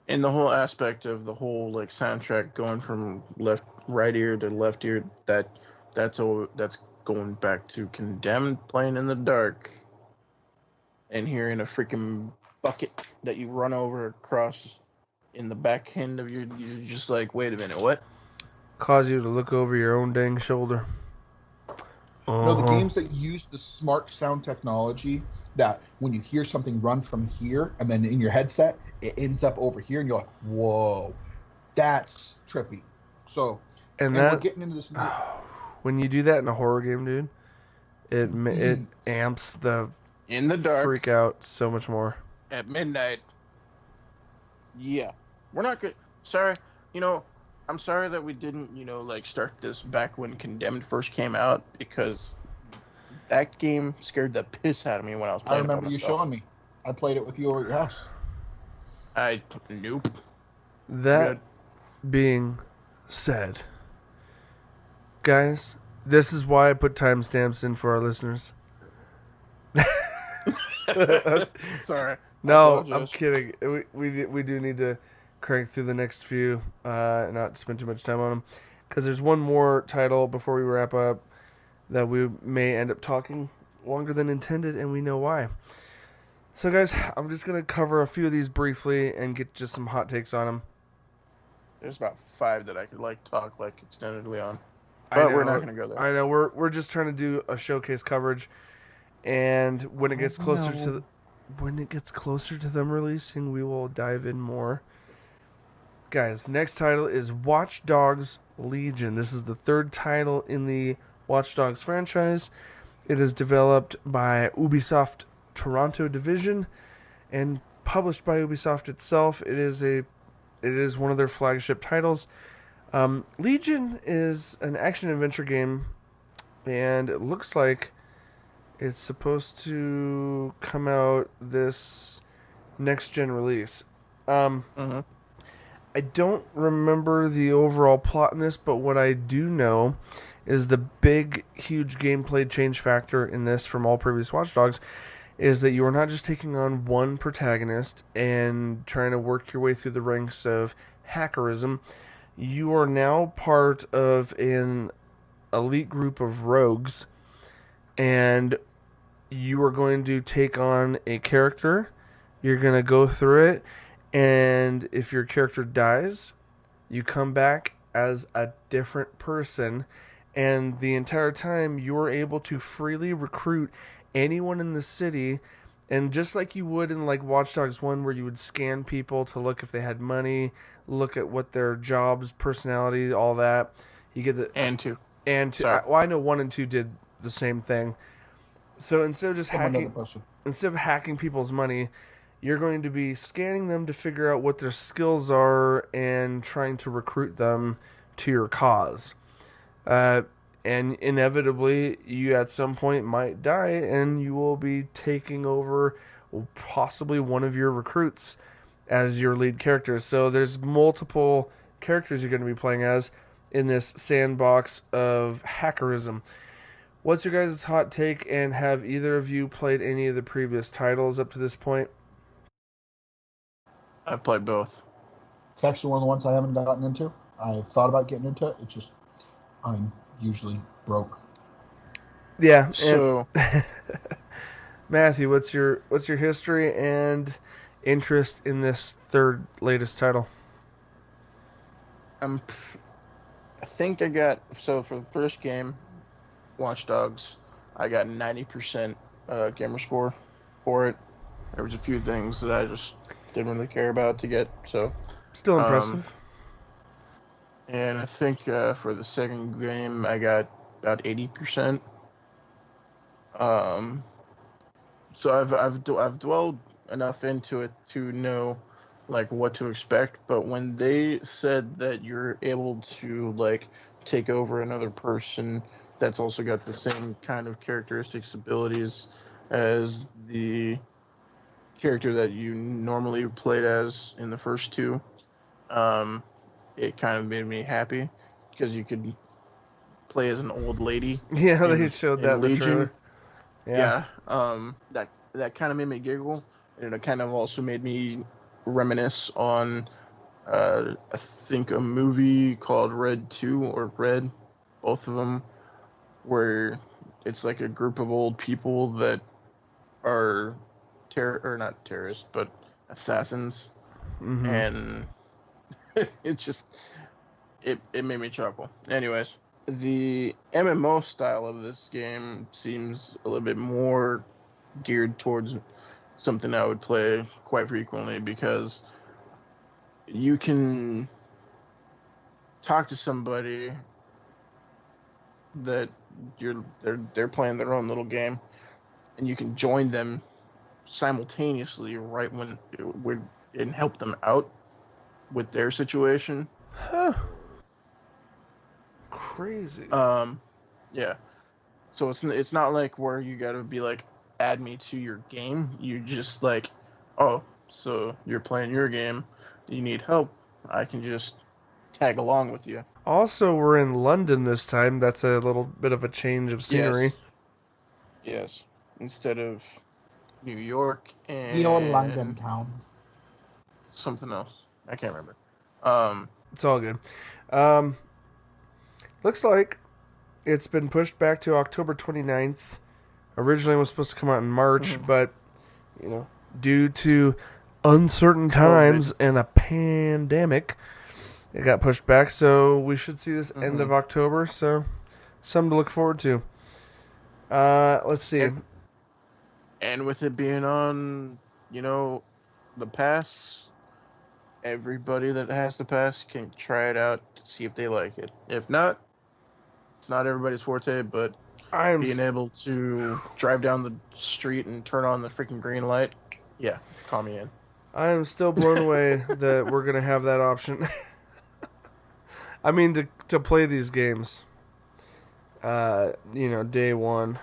And the whole aspect of the whole like soundtrack going from right ear to left ear, that's going back to Condemned playing in the dark and hearing a freaking bucket that you run over across in the back end of you're just like, wait a minute, what? Cause you to look over your own dang shoulder. No, the games that use the smart sound technology, that when you hear something run from here and then in your headset, it ends up over here and you're like, whoa, that's trippy. So, and we're getting into this. When you do that in a horror game, dude, it amps the in the dark freak out so much more. At midnight. Yeah. We're not good. Sorry. I'm sorry that we didn't, start this back when Condemned first came out, because that game scared the piss out of me when I was playing it. I remember you showing me. I played it with you over at your house. Nope. That being said, guys, this is why I put timestamps in for our listeners. Sorry. No, I'm kidding. We do need to crank through the next few, not spend too much time on them, because there's one more title before we wrap up that we may end up talking longer than intended, and we know why. So, guys, I'm just going to cover a few of these briefly and get just some hot takes on them. There's about 5 that I could talk extendedly on, but we're not going to go there. I know we're just trying to do a showcase coverage, and when it gets closer to them releasing, we will dive in more. Guys, next title is Watch Dogs Legion. This is the 3rd title in the Watch Dogs franchise. It is developed by Ubisoft Toronto division and published by Ubisoft itself. It is one of their flagship titles. Legion is an action-adventure game, and it looks like it's supposed to come out this next-gen release. I don't remember the overall plot in this, but what I do know is the big, huge gameplay change factor in this from all previous Watch Dogs is that you are not just taking on one protagonist and trying to work your way through the ranks of hackerism. You are now part of an elite group of rogues, and you are going to take on a character, You're going to go through it, and if your character dies, you come back as a different person, and the entire time you're able to freely recruit anyone in the city. And just like you would in like Watch Dogs 1, where you would scan people to look if they had money, look at what their jobs, personality, all that. You get the and 2. and 2. Sorry. Well, I know 1 and 2 did the same thing. So instead of just hacking people's money, you're going to be scanning them to figure out what their skills are and trying to recruit them to your cause. And inevitably, you at some point might die, and you will be taking over possibly one of your recruits as your lead character. So there's multiple characters you're going to be playing as in this sandbox of hackerism. What's your guys' hot take, and have either of you played any of the previous titles up to this point? I've played both. It's actually one of the ones I haven't gotten into. I've thought about getting into it. It's just I'm usually broke. Yeah. So, Matthew, what's your history and interest in this third latest title? I think I got, so for the first game, Watch Dogs, I got 90% gamer score for it. There was a few things that I just didn't really care about to get, so. Still impressive. And I think for the second game, I got about 80%. So I've dwelled enough into it to know like what to expect. But when they said that you're able to like take over another person that's also got the same kind of characteristics, abilities as the character that you normally played as in the first two, it kind of made me happy because you could play as an old lady. Yeah, they showed that in the trailer. Yeah. That kind of made me giggle, and it kind of also made me reminisce on I think a movie called Red 2 or Red, both of them, where it's like a group of old people that are not terrorists, but assassins. Mm-hmm. And it just it made me chuckle. Anyways, the MMO style of this game seems a little bit more geared towards something I would play quite frequently, because you can talk to somebody that they're playing their own little game, and you can join them simultaneously right when it would and help them out with their situation. Huh. Crazy. Yeah. So it's not like where you gotta be like, add me to your game. You just like, oh, so you're playing your game, you need help, I can just tag along with you. Also, we're in London this time. That's a little bit of a change of scenery. Yes. Instead of New York and the old London town. Something else. I can't remember. It's all good. Looks like it's been pushed back to October 29th. Originally it was supposed to come out in March, but due to uncertain times and a pandemic, it got pushed back. So we should see this end of October. So something to look forward to. Let's see. And with it being on, the pass, everybody that has the pass can try it out to see if they like it. If not, it's not everybody's forte, but being able to drive down the street and turn on the freaking green light, yeah, call me in. I am still blown away that we're going to have that option. I mean, to play these games, day one.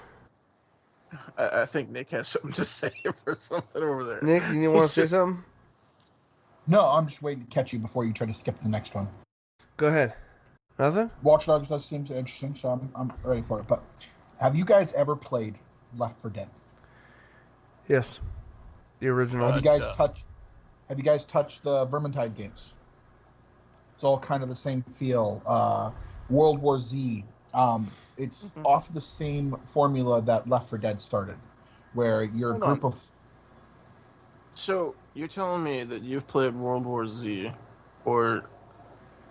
I think Nick has something to say for something over there. Nick, you want to say something? No, I'm just waiting to catch you before you try to skip the next one. Go ahead. Nothing? Watch Dogs does seem interesting, so I'm ready for it. But have you guys ever played Left 4 Dead? Yes. The original. Have you guys touched the Vermintide games? It's all kind of the same feel. World War Z. It's off the same formula that Left 4 Dead started, where you're a group of... So you're telling me that you've played World War Z or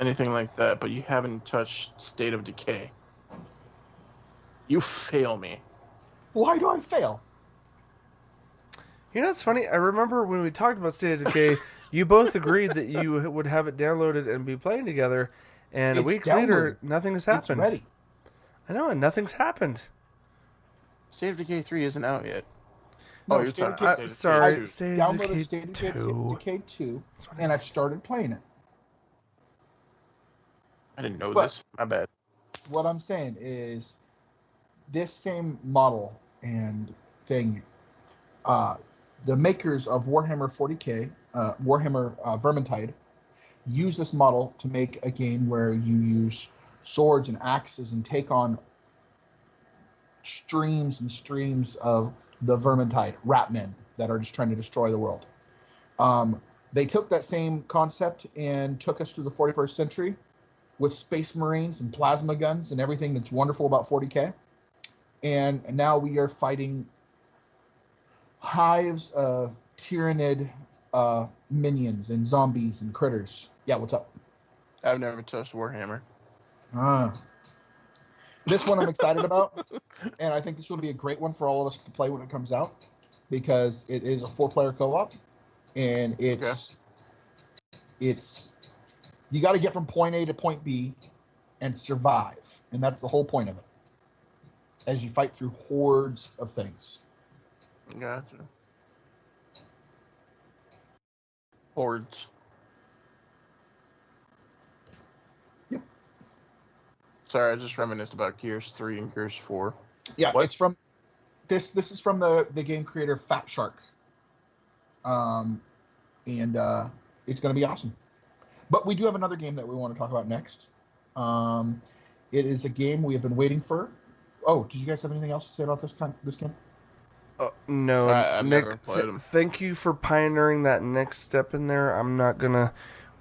anything like that, but you haven't touched State of Decay. You fail me. Why do I fail? You know, it's funny. I remember when we talked about State of Decay, you both agreed that you would have it downloaded and be playing together, and a It's week downloaded. later, nothing has happened. It's ready. I know, and nothing's happened. State of Decay 3 isn't out yet. No, you're State of talking Decay. Sorry, Decay 2. State of Downloaded Decay State of 2. Decay 2, and I've started playing it. I didn't know this. My bad. What I'm saying is, this same model and thing, the makers of Warhammer 40k, Warhammer Vermintide, use this model to make a game where you use swords and axes and take on streams and streams of the Vermintide rat men that are just trying to destroy the world. They took that same concept and took us to the 41st century with space marines and plasma guns and everything that's wonderful about 40k. And now we are fighting hives of tyrannid minions and zombies and critters. Yeah, what's up? I've never touched Warhammer. This one I'm excited about, and I think this will be a great one for all of us to play when it comes out, because it is a 4-player co-op, and it's you got to get from point A to point B and survive, and that's the whole point of it, as you fight through hordes of things. Gotcha. Hordes. Yep. Sorry, I just reminisced about Gears 3 and Gears 4. Yeah, What? it's from this is from the game creator Fat Shark. And it's going to be awesome. But we do have another game that we want to talk about next. It is a game we have been waiting for. Oh, did you guys have anything else to say about this game? No, I've Nick, never played them. Thank you for pioneering that next step in there. I'm not going to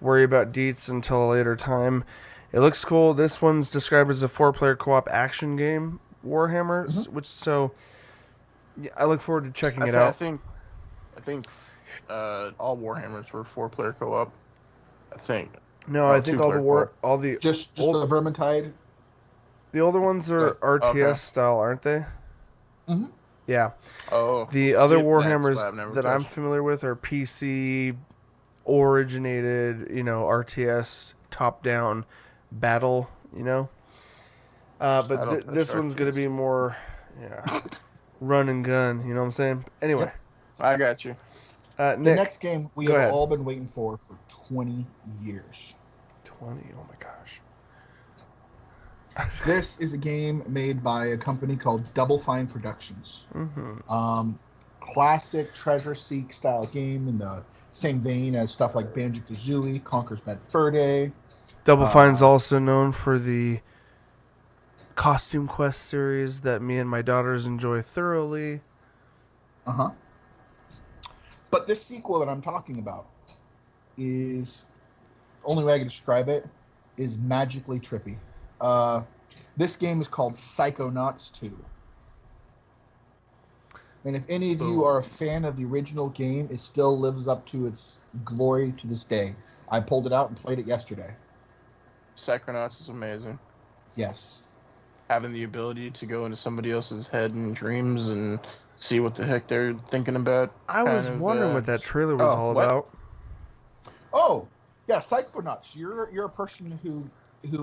worry about deets until a later time. It looks cool. This one's described as a 4-player co-op action game, Warhammer, which so yeah, I look forward to checking it out. I think all Warhammers were 4-player co-op. I think. No, I think all the just the Vermintide. The older ones are RTS style, aren't they? Mm-hmm. Yeah. Oh. The other Warhammers that I'm familiar with are PC originated, RTS top down battle, But this one's going to be more run and gun, you know what I'm saying? Anyway. Yep. I got you. Nick, the next game we have all been waiting for 20 years. 20? Oh my gosh. This is a game made by a company called Double Fine Productions. Mm-hmm. Classic Treasure Seek style game in the same vein as stuff like Banjo-Kazooie, Conker's Bad Fur Day. Double Fine's also known for the Costume Quest series that me and my daughters enjoy thoroughly. Uh-huh. But this sequel that I'm talking about is, only way I can describe it, is magically trippy. This game is called Psychonauts 2. And if any of you are a fan of the original game, it still lives up to its glory to this day. I pulled it out and played it yesterday. Psychonauts is amazing. Yes. Having the ability to go into somebody else's head in dreams and see what the heck they're thinking about. I was wondering what that trailer was all about. Oh, yeah, Psychonauts. You're a person who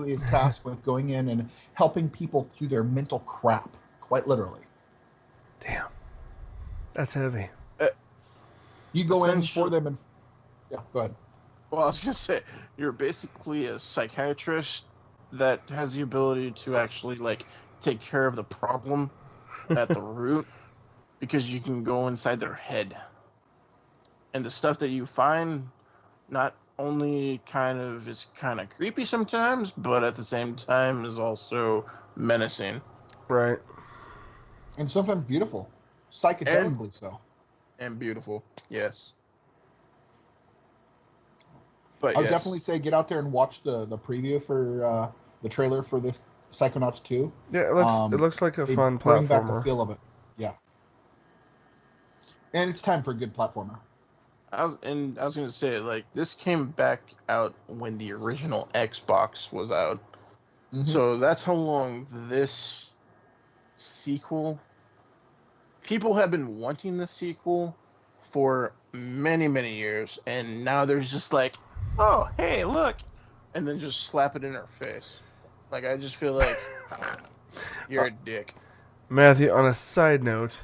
is tasked with going in and helping people through their mental crap, quite literally. Damn. That's heavy. You go in for them and... Yeah, go ahead. Well, I was going to say, you're basically a psychiatrist that has the ability to actually, take care of the problem at the root, because you can go inside their head. And the stuff that you find not only is kind of creepy sometimes, but at the same time is also menacing. Right. And sometimes beautiful. Psychedelically so. And beautiful, yes. But I would definitely say get out there and watch the preview for the trailer for this Psychonauts 2. Yeah, it looks like a fun platformer. Bring back the feel of it. Yeah. And it's time for a good platformer. I was gonna say, like, this came back out when the original Xbox was out. Mm-hmm. So that's how long this sequel. People have been wanting the sequel for many, many years, and now there's just like, oh, hey, look, and then just slap it in our face. Like, I just feel like you're a dick. Matthew, on a side note,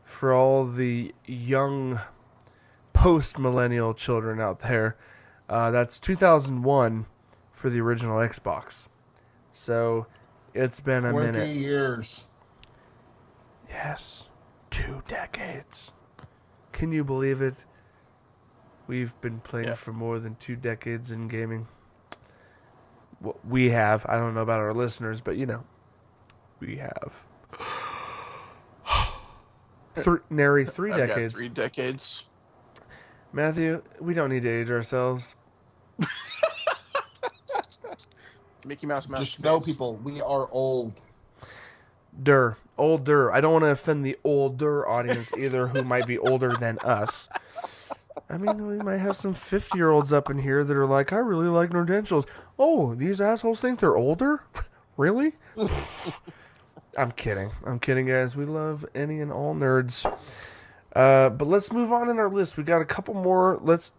for all the young post-millennial children out there, that's 2001 for the original Xbox. So it's been a 20 minute. years. Yes, 2 decades. Can you believe it? We've been playing for more than 2 decades in gaming. Well, we have. I don't know about our listeners, but we have. Nary 3 I've decades. got 3 decades. Matthew, we don't need to age ourselves. Mickey Mouse. Just know, people, we are old. Older. I don't want to offend the older audience either, who might be older than us. I mean, we might have some 50-year-olds up in here that are like, I really like Nerdentials. Oh, these assholes think they're older? Really? I'm kidding, guys. We love any and all nerds. But let's move on in our list. We got a couple more. Let's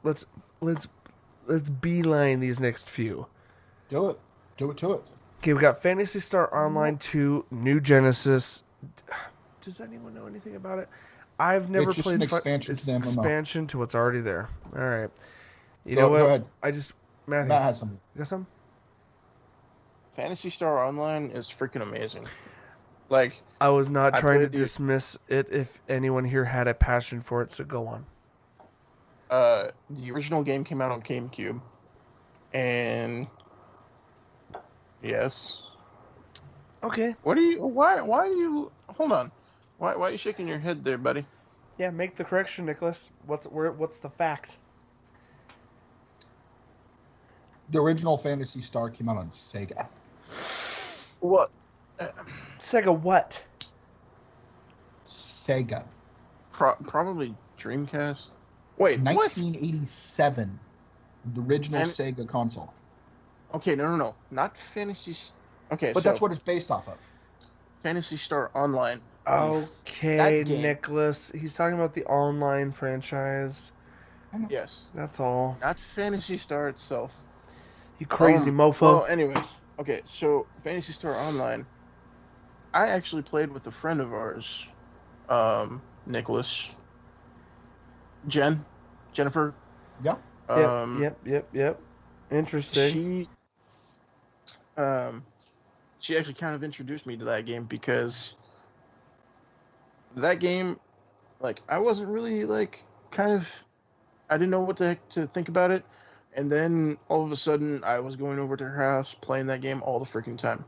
beeline these next few. Do it. Okay, we got Phantasy Star Online 2, New Genesis. Does anyone know anything about it? I've never played an expansion to the MMO. Expansion to what's already there. All right. You know what? Go ahead. Matthew, Matt has something. You got some? Phantasy Star Online is freaking amazing. Like, I was not trying to dismiss it if anyone here had a passion for it, so go on. The original game came out on GameCube, and yes. Okay. Why do you hold on? Why are you shaking your head there, buddy? Yeah, make the correction, Nicholas. What's the fact? The original Phantasy Star came out on Sega. What? Sega what? Sega. Probably Dreamcast. Wait, 1987. The original Sega console. Okay, no. Not Fantasy... Okay, but that's what it's based off of. Phantasy Star Online. Okay, Nicholas. He's talking about the online franchise. Yes. That's all. Not Phantasy Star itself. You crazy mofo. Well, anyways. Okay, so Phantasy Star Online, I actually played with a friend of ours, Nicholas. Jennifer. Yeah. Yep. Interesting. She actually kind of introduced me to that game because that game, like, I wasn't really, like, I didn't know what the heck to think about it. And then all of a sudden I was going over to her house playing that game all the freaking time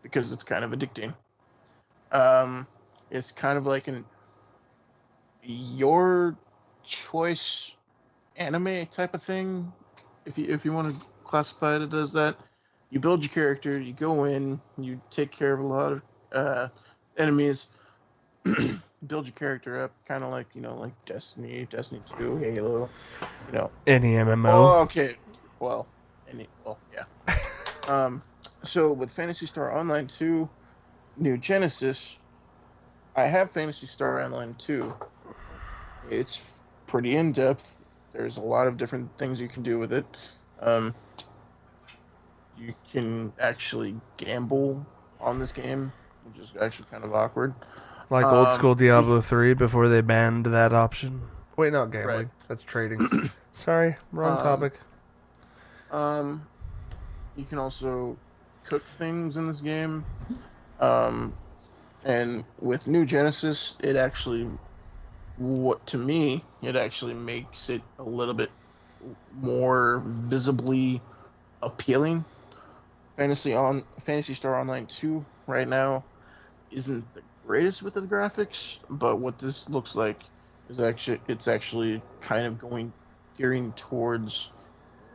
because it's kind of addicting. It's kind of like your choice anime type of thing, if you want to classify it as that. You build your character, you go in, you take care of a lot of enemies, build your character up, kind of like, like Destiny 2, Halo, Any MMO. Oh, okay. Well, yeah. So with Phantasy Star Online 2, New Genesis, I have Phantasy Star Online 2. It's pretty in-depth. There's a lot of different things you can do with it. You can actually gamble on this game, which is actually kind of awkward. Like old school Diablo 3 before they banned that option. Wait, not gambling. Right. That's trading. Sorry, wrong topic. You can also cook things in this game. And with New Genesis, it actually makes it a little bit more visibly appealing. Phantasy Star Online 2 right now isn't the greatest with the graphics, but what this looks like is actually kind of gearing towards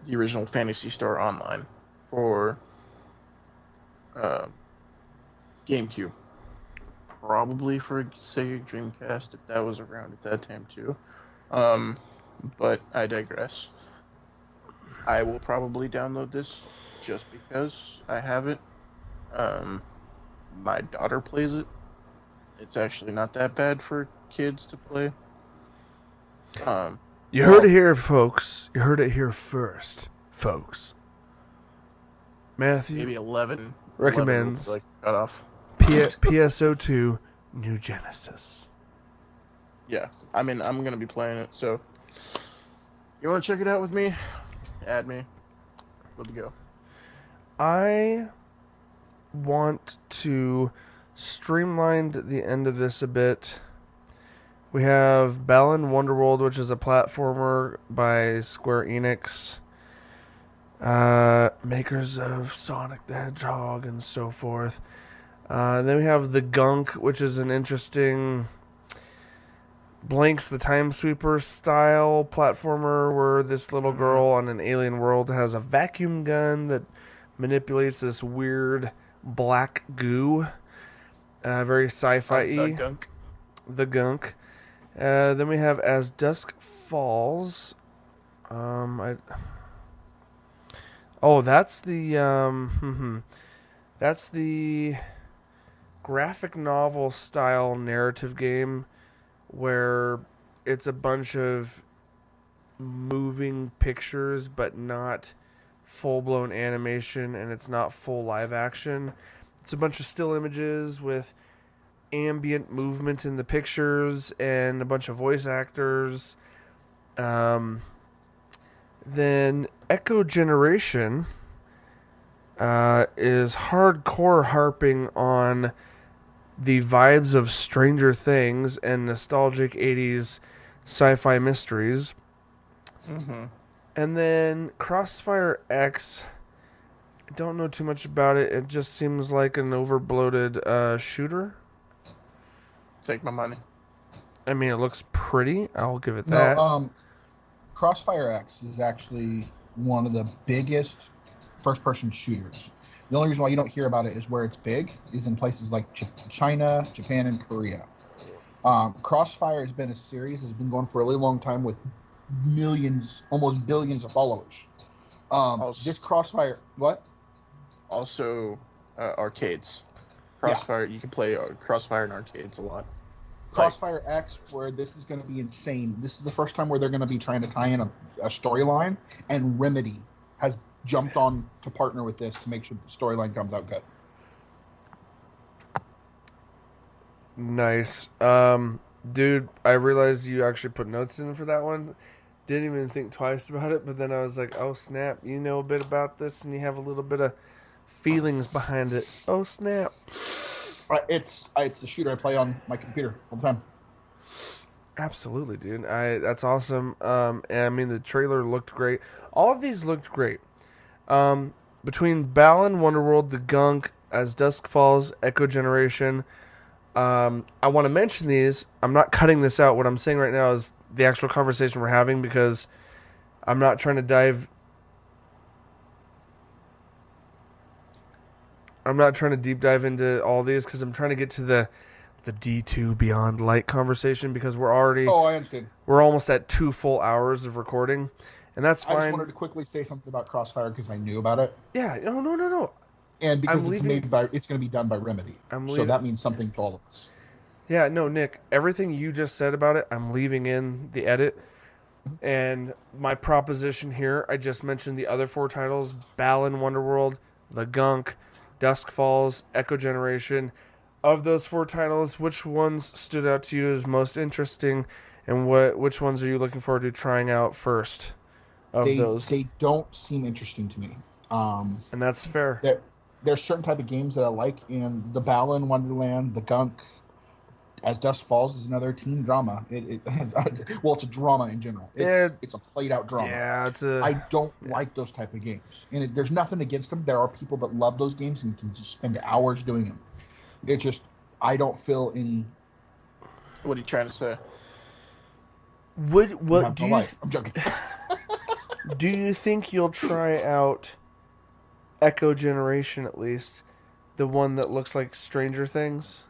the original Phantasy Star Online for GameCube. Probably for Sega Dreamcast if that was around at that time too. But I digress. I will probably download this just because I have it. My daughter plays it. It's actually not that bad for kids to play. You heard it here, folks. You heard it here first, folks. Matthew maybe 11 recommends 11 cut off. PSO2 New Genesis. Yeah, I mean, I'm gonna be playing it. So, you want to check it out with me? Add me. Good to go. I want to streamline the end of this a bit. We have Balan Wonderworld, which is a platformer by Square Enix, makers of Sonic the Hedgehog and so forth. Then we have The Gunk, which is an interesting Blanks the Time Sweeper style platformer where this little girl on an alien world has a vacuum gun that manipulates this weird black goo. Very sci-fi-y. The Gunk. Then we have As Dusk Falls. That's the that's the graphic novel style narrative game where it's a bunch of moving pictures but not full-blown animation, and it's not full live action. It's a bunch of still images with ambient movement in the pictures and a bunch of voice actors. Then Echo Generation is hardcore harping on the vibes of Stranger Things and nostalgic 80s sci-fi mysteries. Mm-hmm. And then Crossfire X, I don't know too much about it. It just seems like an overbloated shooter. Take my money. I mean, it looks pretty. I'll give it that. No, Crossfire X is actually one of the biggest first-person shooters. The only reason why you don't hear about it is where it's big is in places like China, Japan, and Korea. Crossfire has been a series that's been going for a really long time with millions, almost billions of followers. This Crossfire, what? Also, arcades. Crossfire, yeah. You can play Crossfire in arcades a lot. Crossfire X, where this is going to be insane. This is the first time where they're going to be trying to tie in a storyline, and Remedy has jumped on to partner with this to make sure the storyline comes out good. Nice. Dude, I realized you actually put notes in for that one. Didn't even think twice about it, but then I was like, oh snap, you know a bit about this and you have a little bit of feelings behind it. Oh snap. It's a shooter I play on my computer all the time. Absolutely, dude. That's awesome. And I mean, the trailer looked great. All of these looked great. Between Balan Wonderworld, The Gunk, As Dusk Falls, Echo Generation, I want to mention these. I'm not cutting this out. What I'm saying right now is the actual conversation we're having, because I'm not trying to deep dive into all these, because I'm trying to get to the D2 Beyond Light conversation, because we're already... Oh, I understand. We're almost at 2 full hours of recording, and that's fine. I just wanted to quickly say something about Crossfire because I knew about it. Yeah, no. And because it's going to be done by Remedy. So that means something to all of us. Yeah, no, Nick, everything you just said about it, I'm leaving in the edit. And my proposition here, I just mentioned the other 4 titles: Balan Wonderworld, The Gunk, Dusk Falls, Echo Generation. Of those 4 titles, which ones stood out to you as most interesting, and which ones are you looking forward to trying out first of those? They don't seem interesting to me. And that's fair. There's certain type of games that I like, and the Balan Wonderland, The Gunk, As Dusk Falls is another teen drama. Well, it's a drama in general. It's a played-out drama. Yeah, I don't like those type of games. And there's nothing against them. There are people that love those games and can just spend hours doing them. It's just, I don't feel any... What are you trying to say? I'm joking. Do you think you'll try out Echo Generation, at least? The one that looks like Stranger Things?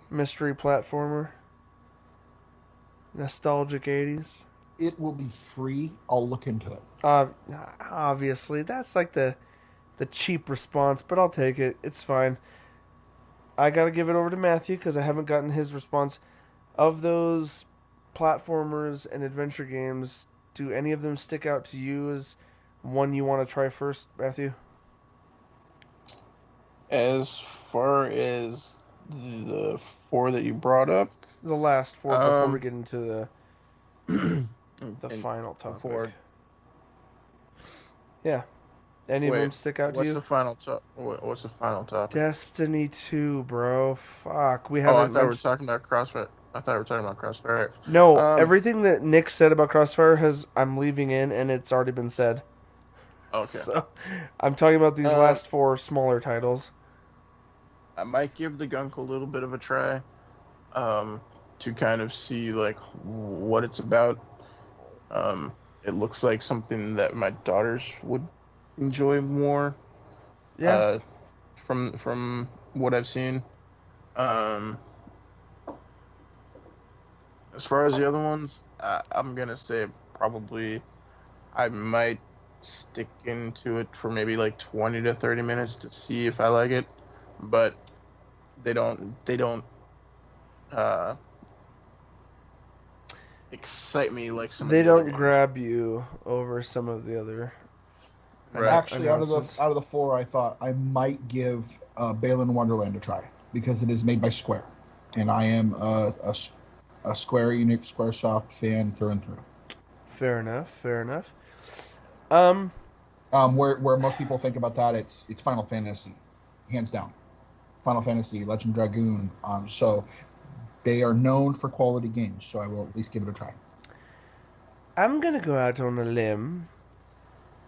Mystery platformer? Nostalgic 80s. It will be free. I'll look into it. Obviously, that's like the cheap response, but I'll take it. It's fine. I gotta give it over to Matthew because I haven't gotten his response. Of those platformers and adventure games, do any of them stick out to you as one you want to try first, Matthew? As far as the 4 that you brought up, The last 4 before we get into the final topic. Before, yeah. Any of them stick out to you? What's the final topic? Destiny 2, bro. Fuck. We I haven't. thought we were talking about Crossfire. Crossfire. No, everything that Nick said about Crossfire I'm leaving in, and it's already been said. Okay. So, I'm talking about these last 4 smaller titles. I might give the Gunk a little bit of a try, to kind of see like what it's about. It looks like something that my daughters would enjoy more. Yeah. From what I've seen. As far as the other ones, I'm gonna say probably I might stick into it for maybe like 20 to 30 minutes to see if I like it, but they don't excite me like some. They of the don't other grab you over some of the other. Right. Actually, out of the 4, I thought I might give Balan Wonderland a try because it is made by Square, and I am a Square Enix, SquareSoft fan through and through. Fair enough. Where most people think about that, it's Final Fantasy, hands down. Final Fantasy, Legend Dragoon. So they are known for quality games. So I will at least give it a try. I'm gonna go out on a limb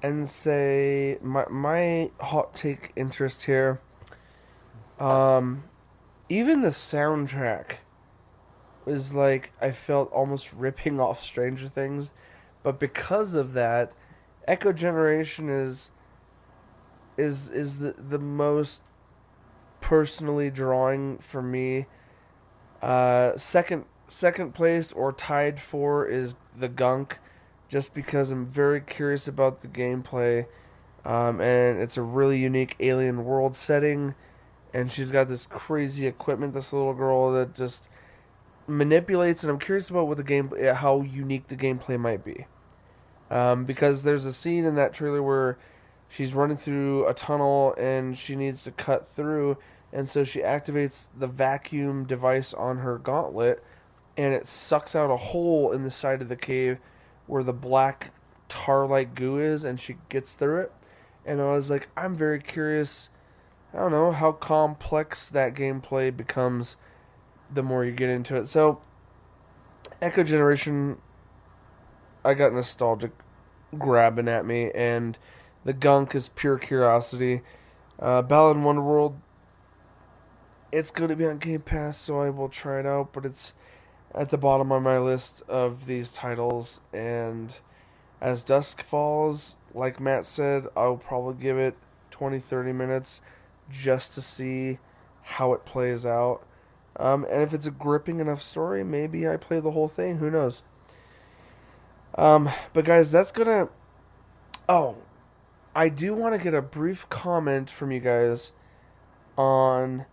and say my hot take interest here. Even the soundtrack was like I felt almost ripping off Stranger Things, but because of that, Echo Generation is the most personally drawing for me. Second place or tied for is the Gunk, just because I'm very curious about the gameplay, and it's a really unique alien world setting, and she's got this crazy equipment, this little girl that just manipulates, and I'm curious about what how unique the gameplay might be, because there's a scene in that trailer where she's running through a tunnel and she needs to cut through, and so she activates the vacuum device on her gauntlet, and it sucks out a hole in the side of the cave where the black tar-like goo is, and she gets through it. And I was like, I'm very curious, I don't know, how complex that gameplay becomes the more you get into it. So, Echo Generation, I got nostalgic grabbing at me, and the Gunk is pure curiosity. Balan Wonderworld, it's going to be on Game Pass, so I will try it out, but it's at the bottom of my list of these titles, and as dusk falls, like Matt said, I'll probably give it 20-30 minutes just to see how it plays out. And if it's a gripping enough story, maybe I play the whole thing. Who knows? But guys, that's gonna... Oh, I do want to get a brief comment from you guys on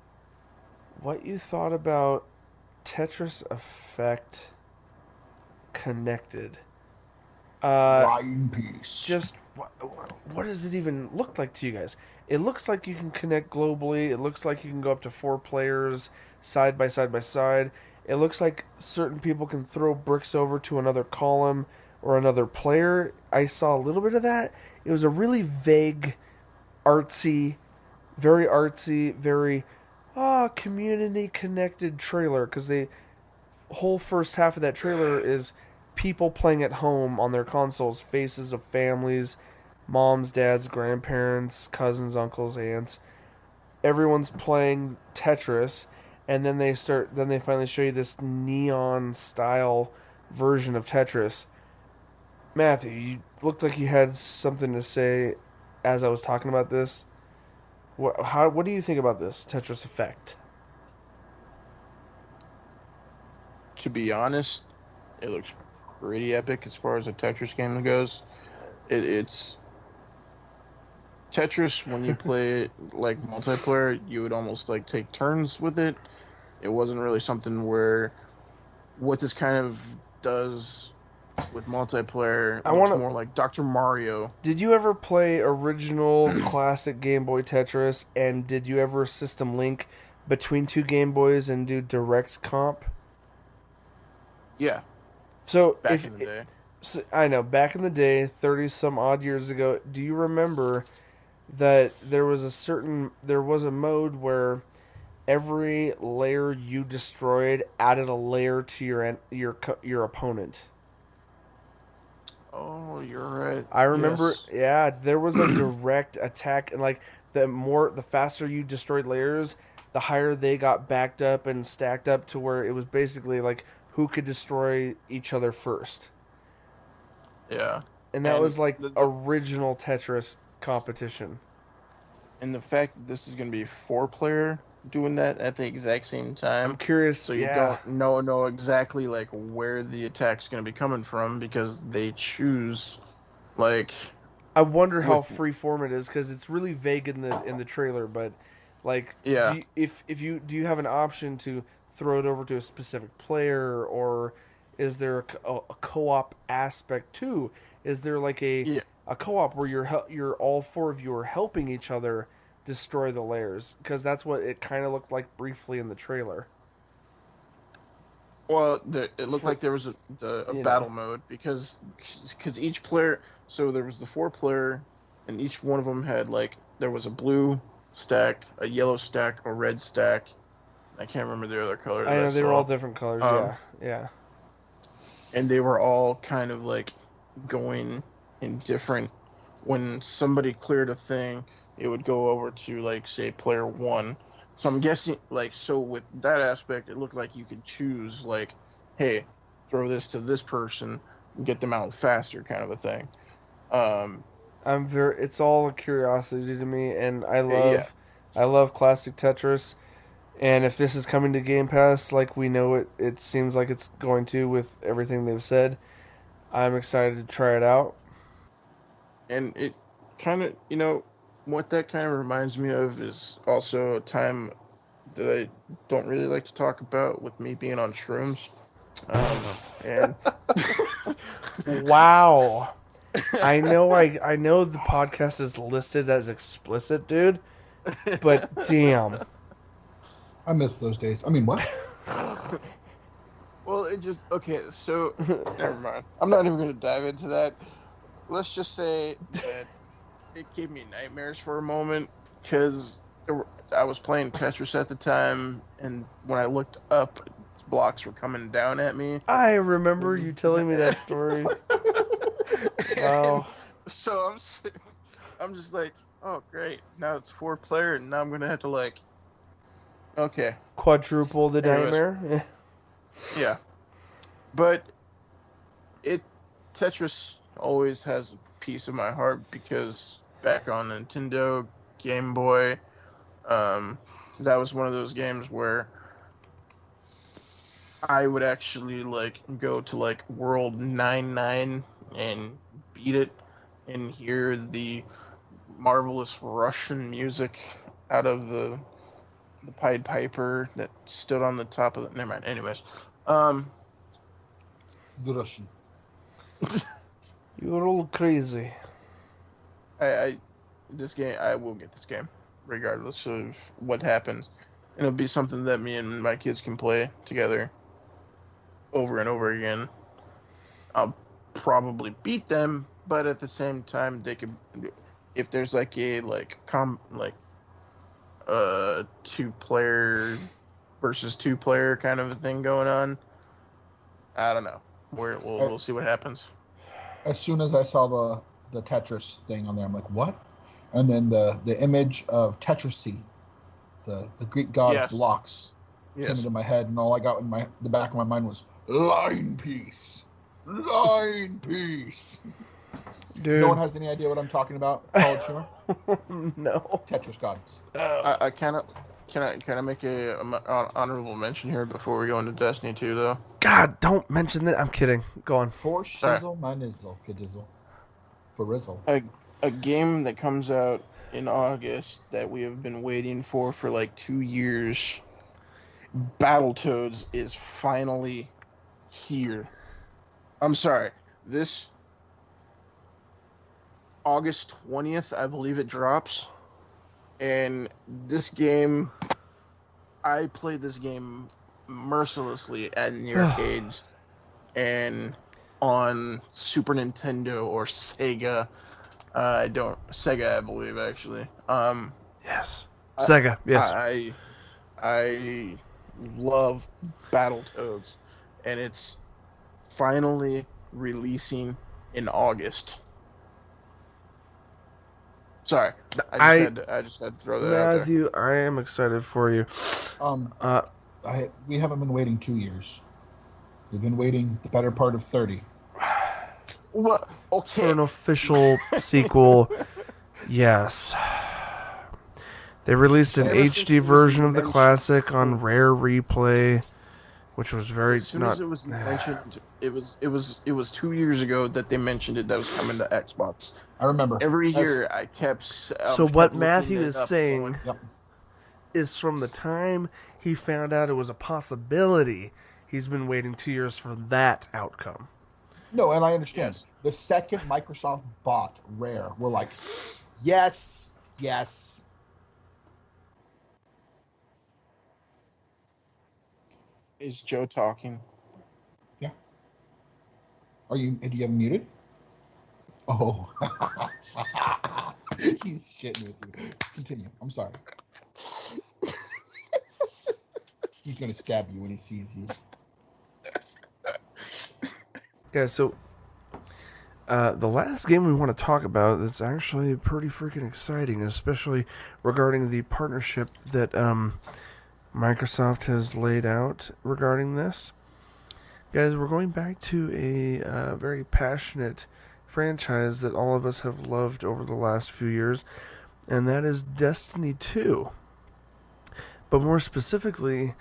what you thought about Tetris Effect Connected. Right in peace. Just what does it even look like to you guys? It looks like you can connect globally. It looks like you can go up to 4 players side by side by side. It looks like certain people can throw bricks over to another column or another player. I saw a little bit of that. It was a really vague, artsy, very community connected trailer, because the whole first half of that trailer is people playing at home on their consoles, faces of families, moms, dads, grandparents, cousins, uncles, aunts. Everyone's playing Tetris, and then they finally show you this neon style version of Tetris. Matthew, you looked like you had something to say as I was talking about this. What do you think about this Tetris Effect? To be honest, It looks pretty epic as far as a Tetris game goes. It's Tetris when you play it like multiplayer, you would almost like take turns with it. It wasn't really something where what this kind of does with multiplayer looks more like Dr. Mario. Did you ever play original classic Game Boy Tetris, and did you ever system link between two Game Boys and do direct comp? Yeah. So back in the day. So, I know, back in the day, 30 some odd years ago, do you remember that there was a mode where every layer you destroyed added a layer to your opponent? Oh, you're right. I remember, yes. Yeah, there was a direct attack, and like the faster you destroyed layers, the higher they got backed up and stacked up to where it was basically like who could destroy each other first. Yeah. And that was like the original Tetris competition. And the fact that this is going to be 4-player doing that at the exact same time. I'm curious. So you don't know exactly like where the attack's going to be coming from because they choose like. I wonder how freeform it is because it's really vague in the trailer. But like, yeah, do you have an option to throw it over to a specific player, or is there a co-op aspect too? Is there like a co-op where you're all four of you are helping each other destroy the layers? Because that's what it kind of looked like briefly in the trailer. Well, it looked like there was a battle mode because each player. So there was the 4-player, and each one of them had like there was a blue stack, a yellow stack, a red stack. I can't remember the other color. I know they were all different colors. Yeah. And they were all kind of like going in different. When somebody cleared a thing, it would go over to like say player 1. So I'm guessing like so with that aspect, it looked like you could choose like, hey, throw this to this person and get them out faster, kind of a thing. It's all a curiosity to me, and I love classic Tetris. And if this is coming to Game Pass, like we know it seems like it's going to with everything they've said, I'm excited to try it out. And it kind of, what that kind of reminds me of is also a time that I don't really like to talk about with me being on shrooms. And wow. I know the podcast is listed as explicit, dude, but damn. I miss those days. I mean, what? Well, okay, so never mind. I'm not even going to dive into that. Let's just say that it gave me nightmares for a moment because I was playing Tetris at the time, and when I looked up, blocks were coming down at me. I remember you telling me that story. Wow. So I'm just like, oh great, now it's 4-player, and now I'm gonna have to like, okay, quadruple the nightmare. Yeah, but Tetris always has a piece of my heart because back on Nintendo, Game Boy, that was one of those games where I would actually like go to like World 99 and beat it and hear the marvelous Russian music out of the Pied Piper that stood on the top of the. Never mind. Anyways, it's the Russian. You're all crazy. This game, I will get this game, regardless of what happens. It'll be something that me and my kids can play together over and over again. I'll probably beat them, but at the same time, they could, if there's like a 2-player versus 2-player kind of a thing going on. I don't know. We'll see what happens. As soon as I saw the Tetris thing on there, I'm like, what? And then the image of Tetrasy, the Greek god of blocks, came into my head, and all I got in the back of my mind was line piece. Line piece. Dude. No one has any idea what I'm talking about? College humor? No. Tetris gods. I kind of Can I make a honorable mention here before we go into Destiny 2 though? God, don't mention that. I'm kidding. Go on. For shizzle, my nizzle, kadizzle. For rizzle. A game that comes out in August that we have been waiting for like 2 years. Battletoads is finally here. I'm sorry. This August 20th, I believe it drops. And this game, I played this game mercilessly at the arcades and on Super Nintendo or Sega. Sega, I believe, actually. Yes. Sega, yes. I love Battletoads, and it's finally releasing in August. Sorry, I just had to throw that out there. Matthew, I am excited for you. We haven't been waiting 2 years. We've been waiting the better part of 30. Well, okay. For an official sequel, yes. They released an HD version of the classic on Rare Replay, which was very as soon as it was mentioned. It was 2 years ago that they mentioned it that was coming to Xbox. I remember. Every year I kept. So what Matthew is saying is from the time he found out it was a possibility, he's been waiting 2 years for that outcome. No, and I understand. Yes. The second Microsoft bought Rare, we're like, yes. Is Joe talking? Yeah. Do you have him muted? Oh. He's shitting with you. Continue. I'm sorry. He's going to stab you when he sees you. Yeah, so the last game we want to talk about that's actually pretty freaking exciting, especially regarding the partnership that Microsoft has laid out regarding this. Guys, we're going back to a very passionate franchise that all of us have loved over the last few years, and that is Destiny 2. But more specifically,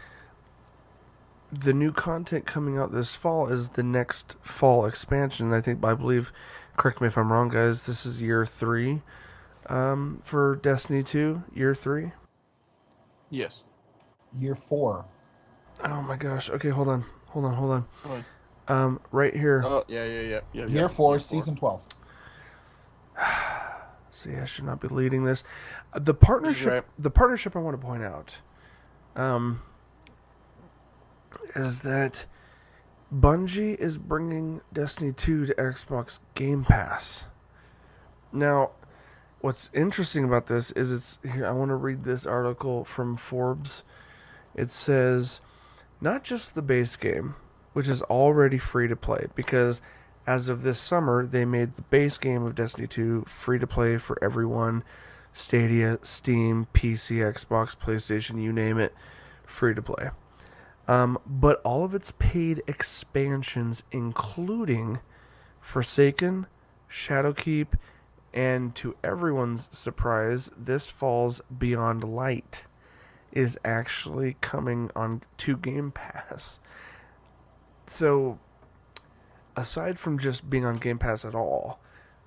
the new content coming out this fall is the next fall expansion. I believe, correct me if I'm wrong, guys, this is year 3 for Destiny 2. Year 3? Yes. Year 4. Oh my gosh. Okay, hold on. Right here. Oh, yeah. Year 4, Season 12. See, I should not be leading this. The partnership I want to point out is that Bungie is bringing Destiny 2 to Xbox Game Pass. Now, what's interesting about this is it's here. I want to read this article from Forbes. It says, not just the base game, which is already free to play, because as of this summer, they made the base game of Destiny 2 free to play for everyone. Stadia, Steam, PC, Xbox, PlayStation, you name it, free to play. But all of its paid expansions, including Forsaken, Shadowkeep, and to everyone's surprise, this fall's Beyond Light is actually coming on to Game Pass. So, aside from just being on Game Pass at all,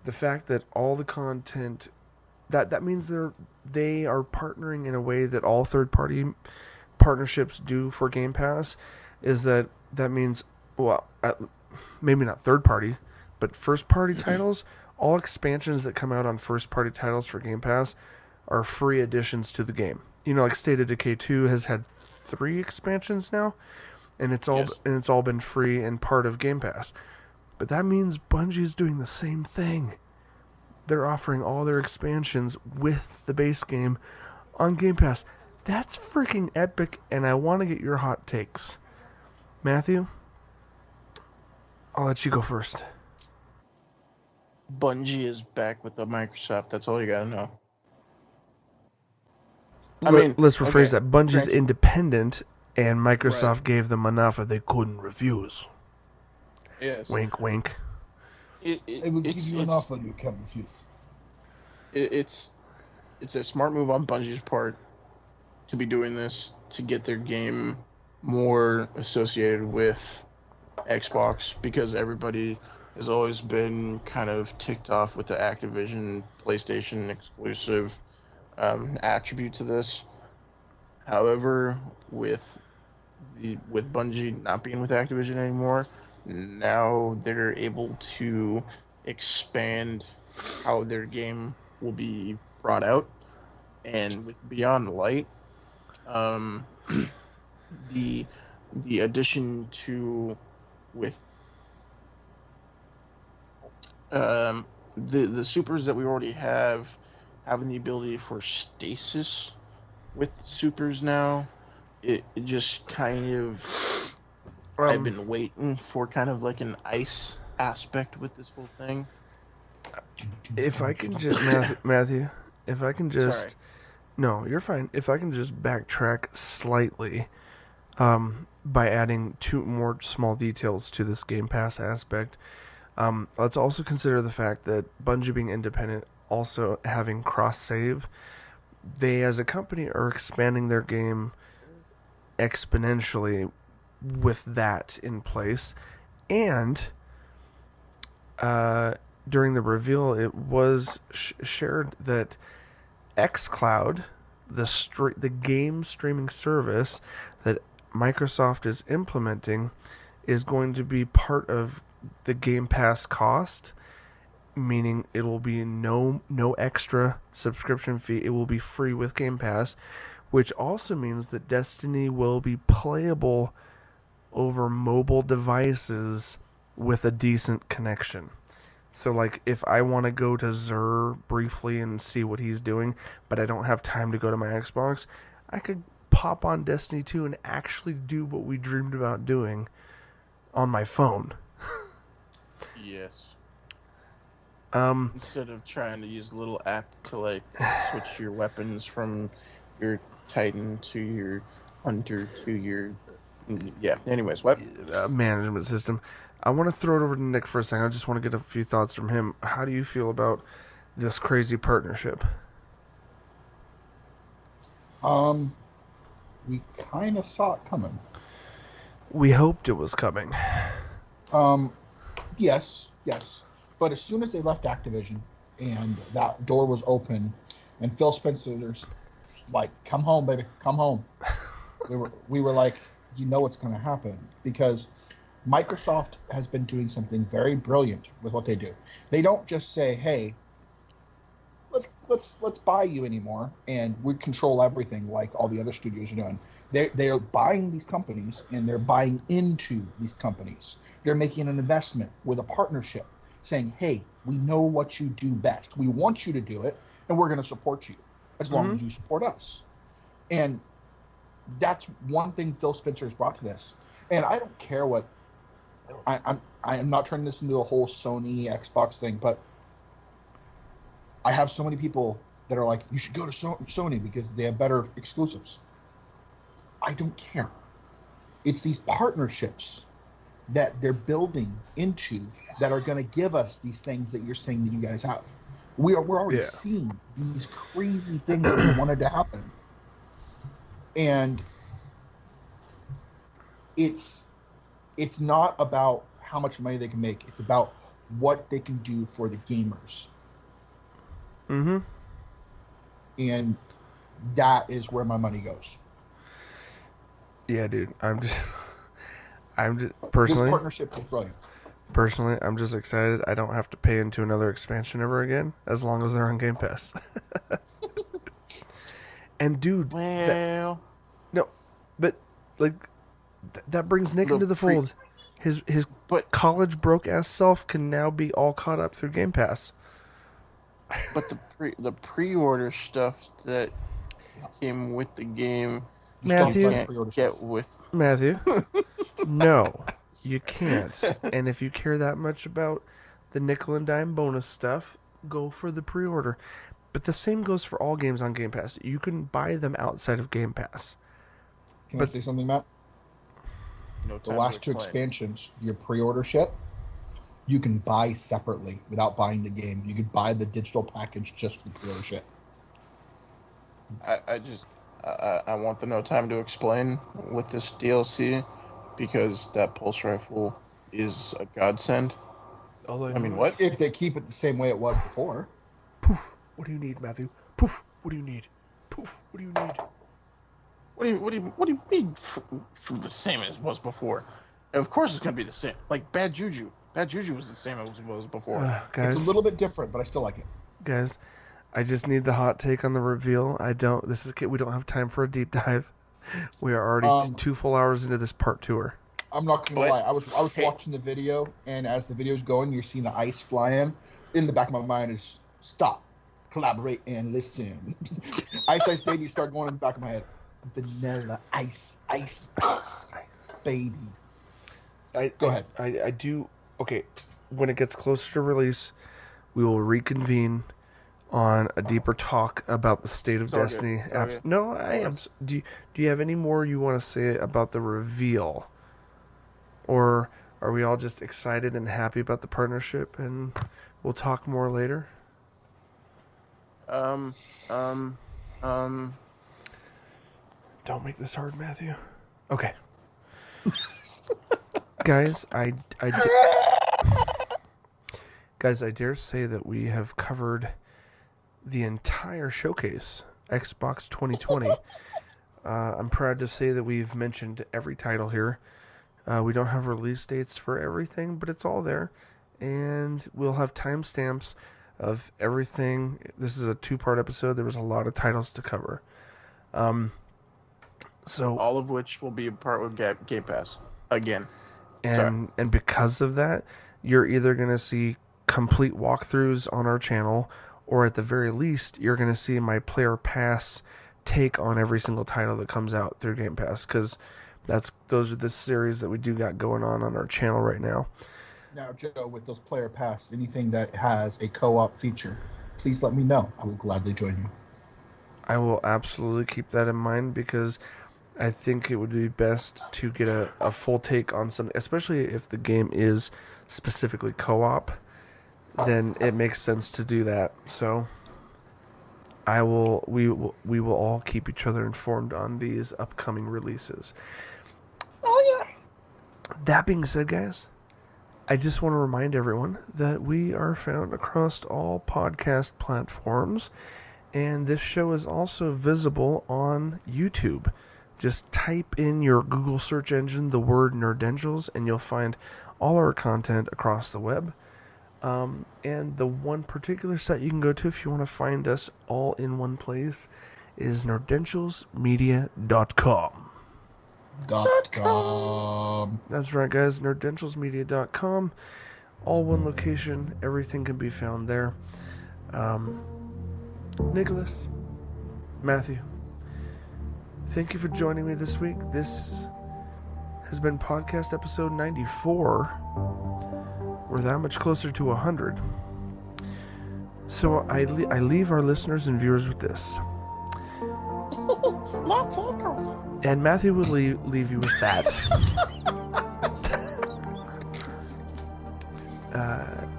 the fact that all the content that means they are partnering in a way that all third-party partnerships do for Game Pass, is that means, well, maybe not third-party, but first-party titles, all expansions that come out on first-party titles for Game Pass are free additions to the game. You know, like State of Decay 2 has had 3 expansions now, and it's all been free and part of Game Pass. But that means Bungie's doing the same thing. They're offering all their expansions with the base game on Game Pass. That's freaking epic, and I want to get your hot takes. Matthew, I'll let you go first. Bungie is back with the Microsoft. That's all you gotta know. Let's rephrase that. Bungie's independent, and Microsoft gave them an offer they couldn't refuse. Yes. Wink, wink. It will give you an offer you can't refuse. It's a smart move on Bungie's part. to be doing this to get their game more associated with Xbox, because everybody has always been kind of ticked off with the Activision PlayStation exclusive attribute to this. However, with Bungie not being with Activision anymore, now they're able to expand how their game will be brought out. And with Beyond Light, the addition to with the supers that we already have, having the ability for stasis with supers now, it just kind of I've been waiting for kind of like an ice aspect with this whole thing. If I can just Matthew, if I can just Sorry. No, you're fine. If I can just backtrack slightly, by adding 2 more small details to this Game Pass aspect. Let's also consider the fact that Bungie being independent, also having cross-save, they as a company are expanding their game exponentially with that in place. And during the reveal, it was shared that xCloud, the game streaming service that Microsoft is implementing, is going to be part of the Game Pass cost, meaning it will be no extra subscription fee. It will be free with Game Pass, which also means that Destiny will be playable over mobile devices with a decent connection. So, like, if I want to go to Zur briefly and see what he's doing, but I don't have time to go to my Xbox, I could pop on Destiny 2 and actually do what we dreamed about doing on my phone. Yes. Instead of trying to use a little app to, like, switch your weapons from your Titan to your Hunter to your... Yeah, anyways, what? Management system. I want to throw it over to Nick for a second. I just want to get a few thoughts from him. How do you feel about this crazy partnership? We kind of saw it coming. We hoped it was coming. Yes. But as soon as they left Activision and that door was open, and Phil Spencer's like, "Come home, baby, come home." we were like, you know what's going to happen, because Microsoft has been doing something very brilliant with what they do. They don't just say, "Hey, let's buy you anymore, and we control everything," like all the other studios are doing. They are buying these companies, and they're buying into these companies. They're making an investment with a partnership, saying, "Hey, we know what you do best. We want you to do it, and we're going to support you as long as you support us." And that's one thing Phil Spencer's brought to this. And I don't care what I'm not turning this into a whole Sony Xbox thing, but I have so many people that are like, "You should go to Sony because they have better exclusives." I don't care. It's these partnerships that they're building into that are going to give us these things that you're saying that you guys have. We're already seeing these crazy things that we wanted to happen. And it's not about how much money they can make. It's about what they can do for the gamers. Mm-hmm. And that is where my money goes. Yeah, dude. I'm just personally. This partnership is brilliant. Personally, I'm just excited. I don't have to pay into another expansion ever again, as long as they're on Game Pass. And dude, that brings Nick into the fold. His college broke ass self can now be all caught up through Game Pass. But the pre-order stuff that came with the game, Matthew, can't get with Matthew. No, you can't. And if you care that much about the nickel and dime bonus stuff, go for the pre-order. But the same goes for all games on Game Pass. You can buy them outside of Game Pass. Can I say something, Matt? The last 2 expansions, your pre-order shit, you can buy separately without buying the game. You could buy the digital package just for the pre-order shit. I just I want the No Time to Explain with this DLC because that pulse rifle is a godsend. I mean, what? If they keep it the same way it was before. Poof. What do you need, Matthew? Poof. What do you need? Poof. What do you need? What do you mean from the same as it was before? Of course it's gonna be the same. Like Bad Juju. Bad Juju was the same as it was before. Guys, it's a little bit different, but I still like it. Guys, I just need the hot take on the reveal. We don't have time for a deep dive. We are already 2 full hours into this part tour. I'm not gonna lie. I was watching the video, and as the video's going, you're seeing the ice flying. In the back of my mind is stop, collaborate, and listen. Ice Baby start going in the back of my head. Vanilla ice, baby. Go ahead. I do. Okay, when it gets closer to release, we will reconvene on a deeper talk about the State of Destiny. No, I am. Do you have any more you want to say about the reveal, or are we all just excited and happy about the partnership, and we'll talk more later? Don't make this hard, Matthew. Okay. Guys, I dare say that we have covered the entire showcase, Xbox 2020. I'm proud to say that we've mentioned every title here. We don't have release dates for everything, but it's all there. And we'll have timestamps of everything. This is a 2-part episode. There was a lot of titles to cover. So all of which will be a part with Game Pass again. And because of that, you're either going to see complete walkthroughs on our channel, or at the very least, you're going to see my Player Pass take on every single title that comes out through Game Pass, because those are the series that we do got going on our channel right now. Now, Joe, with those Player Pass, anything that has a co-op feature, please let me know. I will gladly join you. I will absolutely keep that in mind, because I think it would be best to get a full take on something, especially if the game is specifically co-op, then it makes sense to do that. So we will all keep each other informed on these upcoming releases. Oh yeah. That being said, guys, I just want to remind everyone that we are found across all podcast platforms, and this show is also visible on YouTube. Just type in your Google search engine the word Nerdentials, and you'll find all our content across the web. And the one particular site you can go to if you want to find us all in one place is nerdentialsmedia.com. That's right, guys. Nerdentialsmedia.com. All one location. Everything can be found there. Nicholas, Matthew, thank you for joining me this week. This has been podcast episode 94. We're that much closer to 100. So I leave our listeners and viewers with this. And Matthew will leave you with that.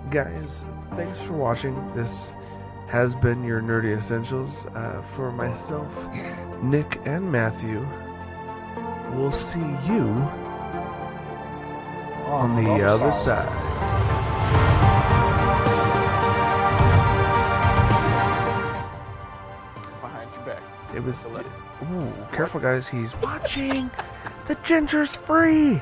Guys, thanks for watching. This has been your Nerdy Essentials. For myself, Nick, and Matthew, we'll see you on the other side. Behind your back. It was... Ooh, careful, guys. He's watching. The ginger's free.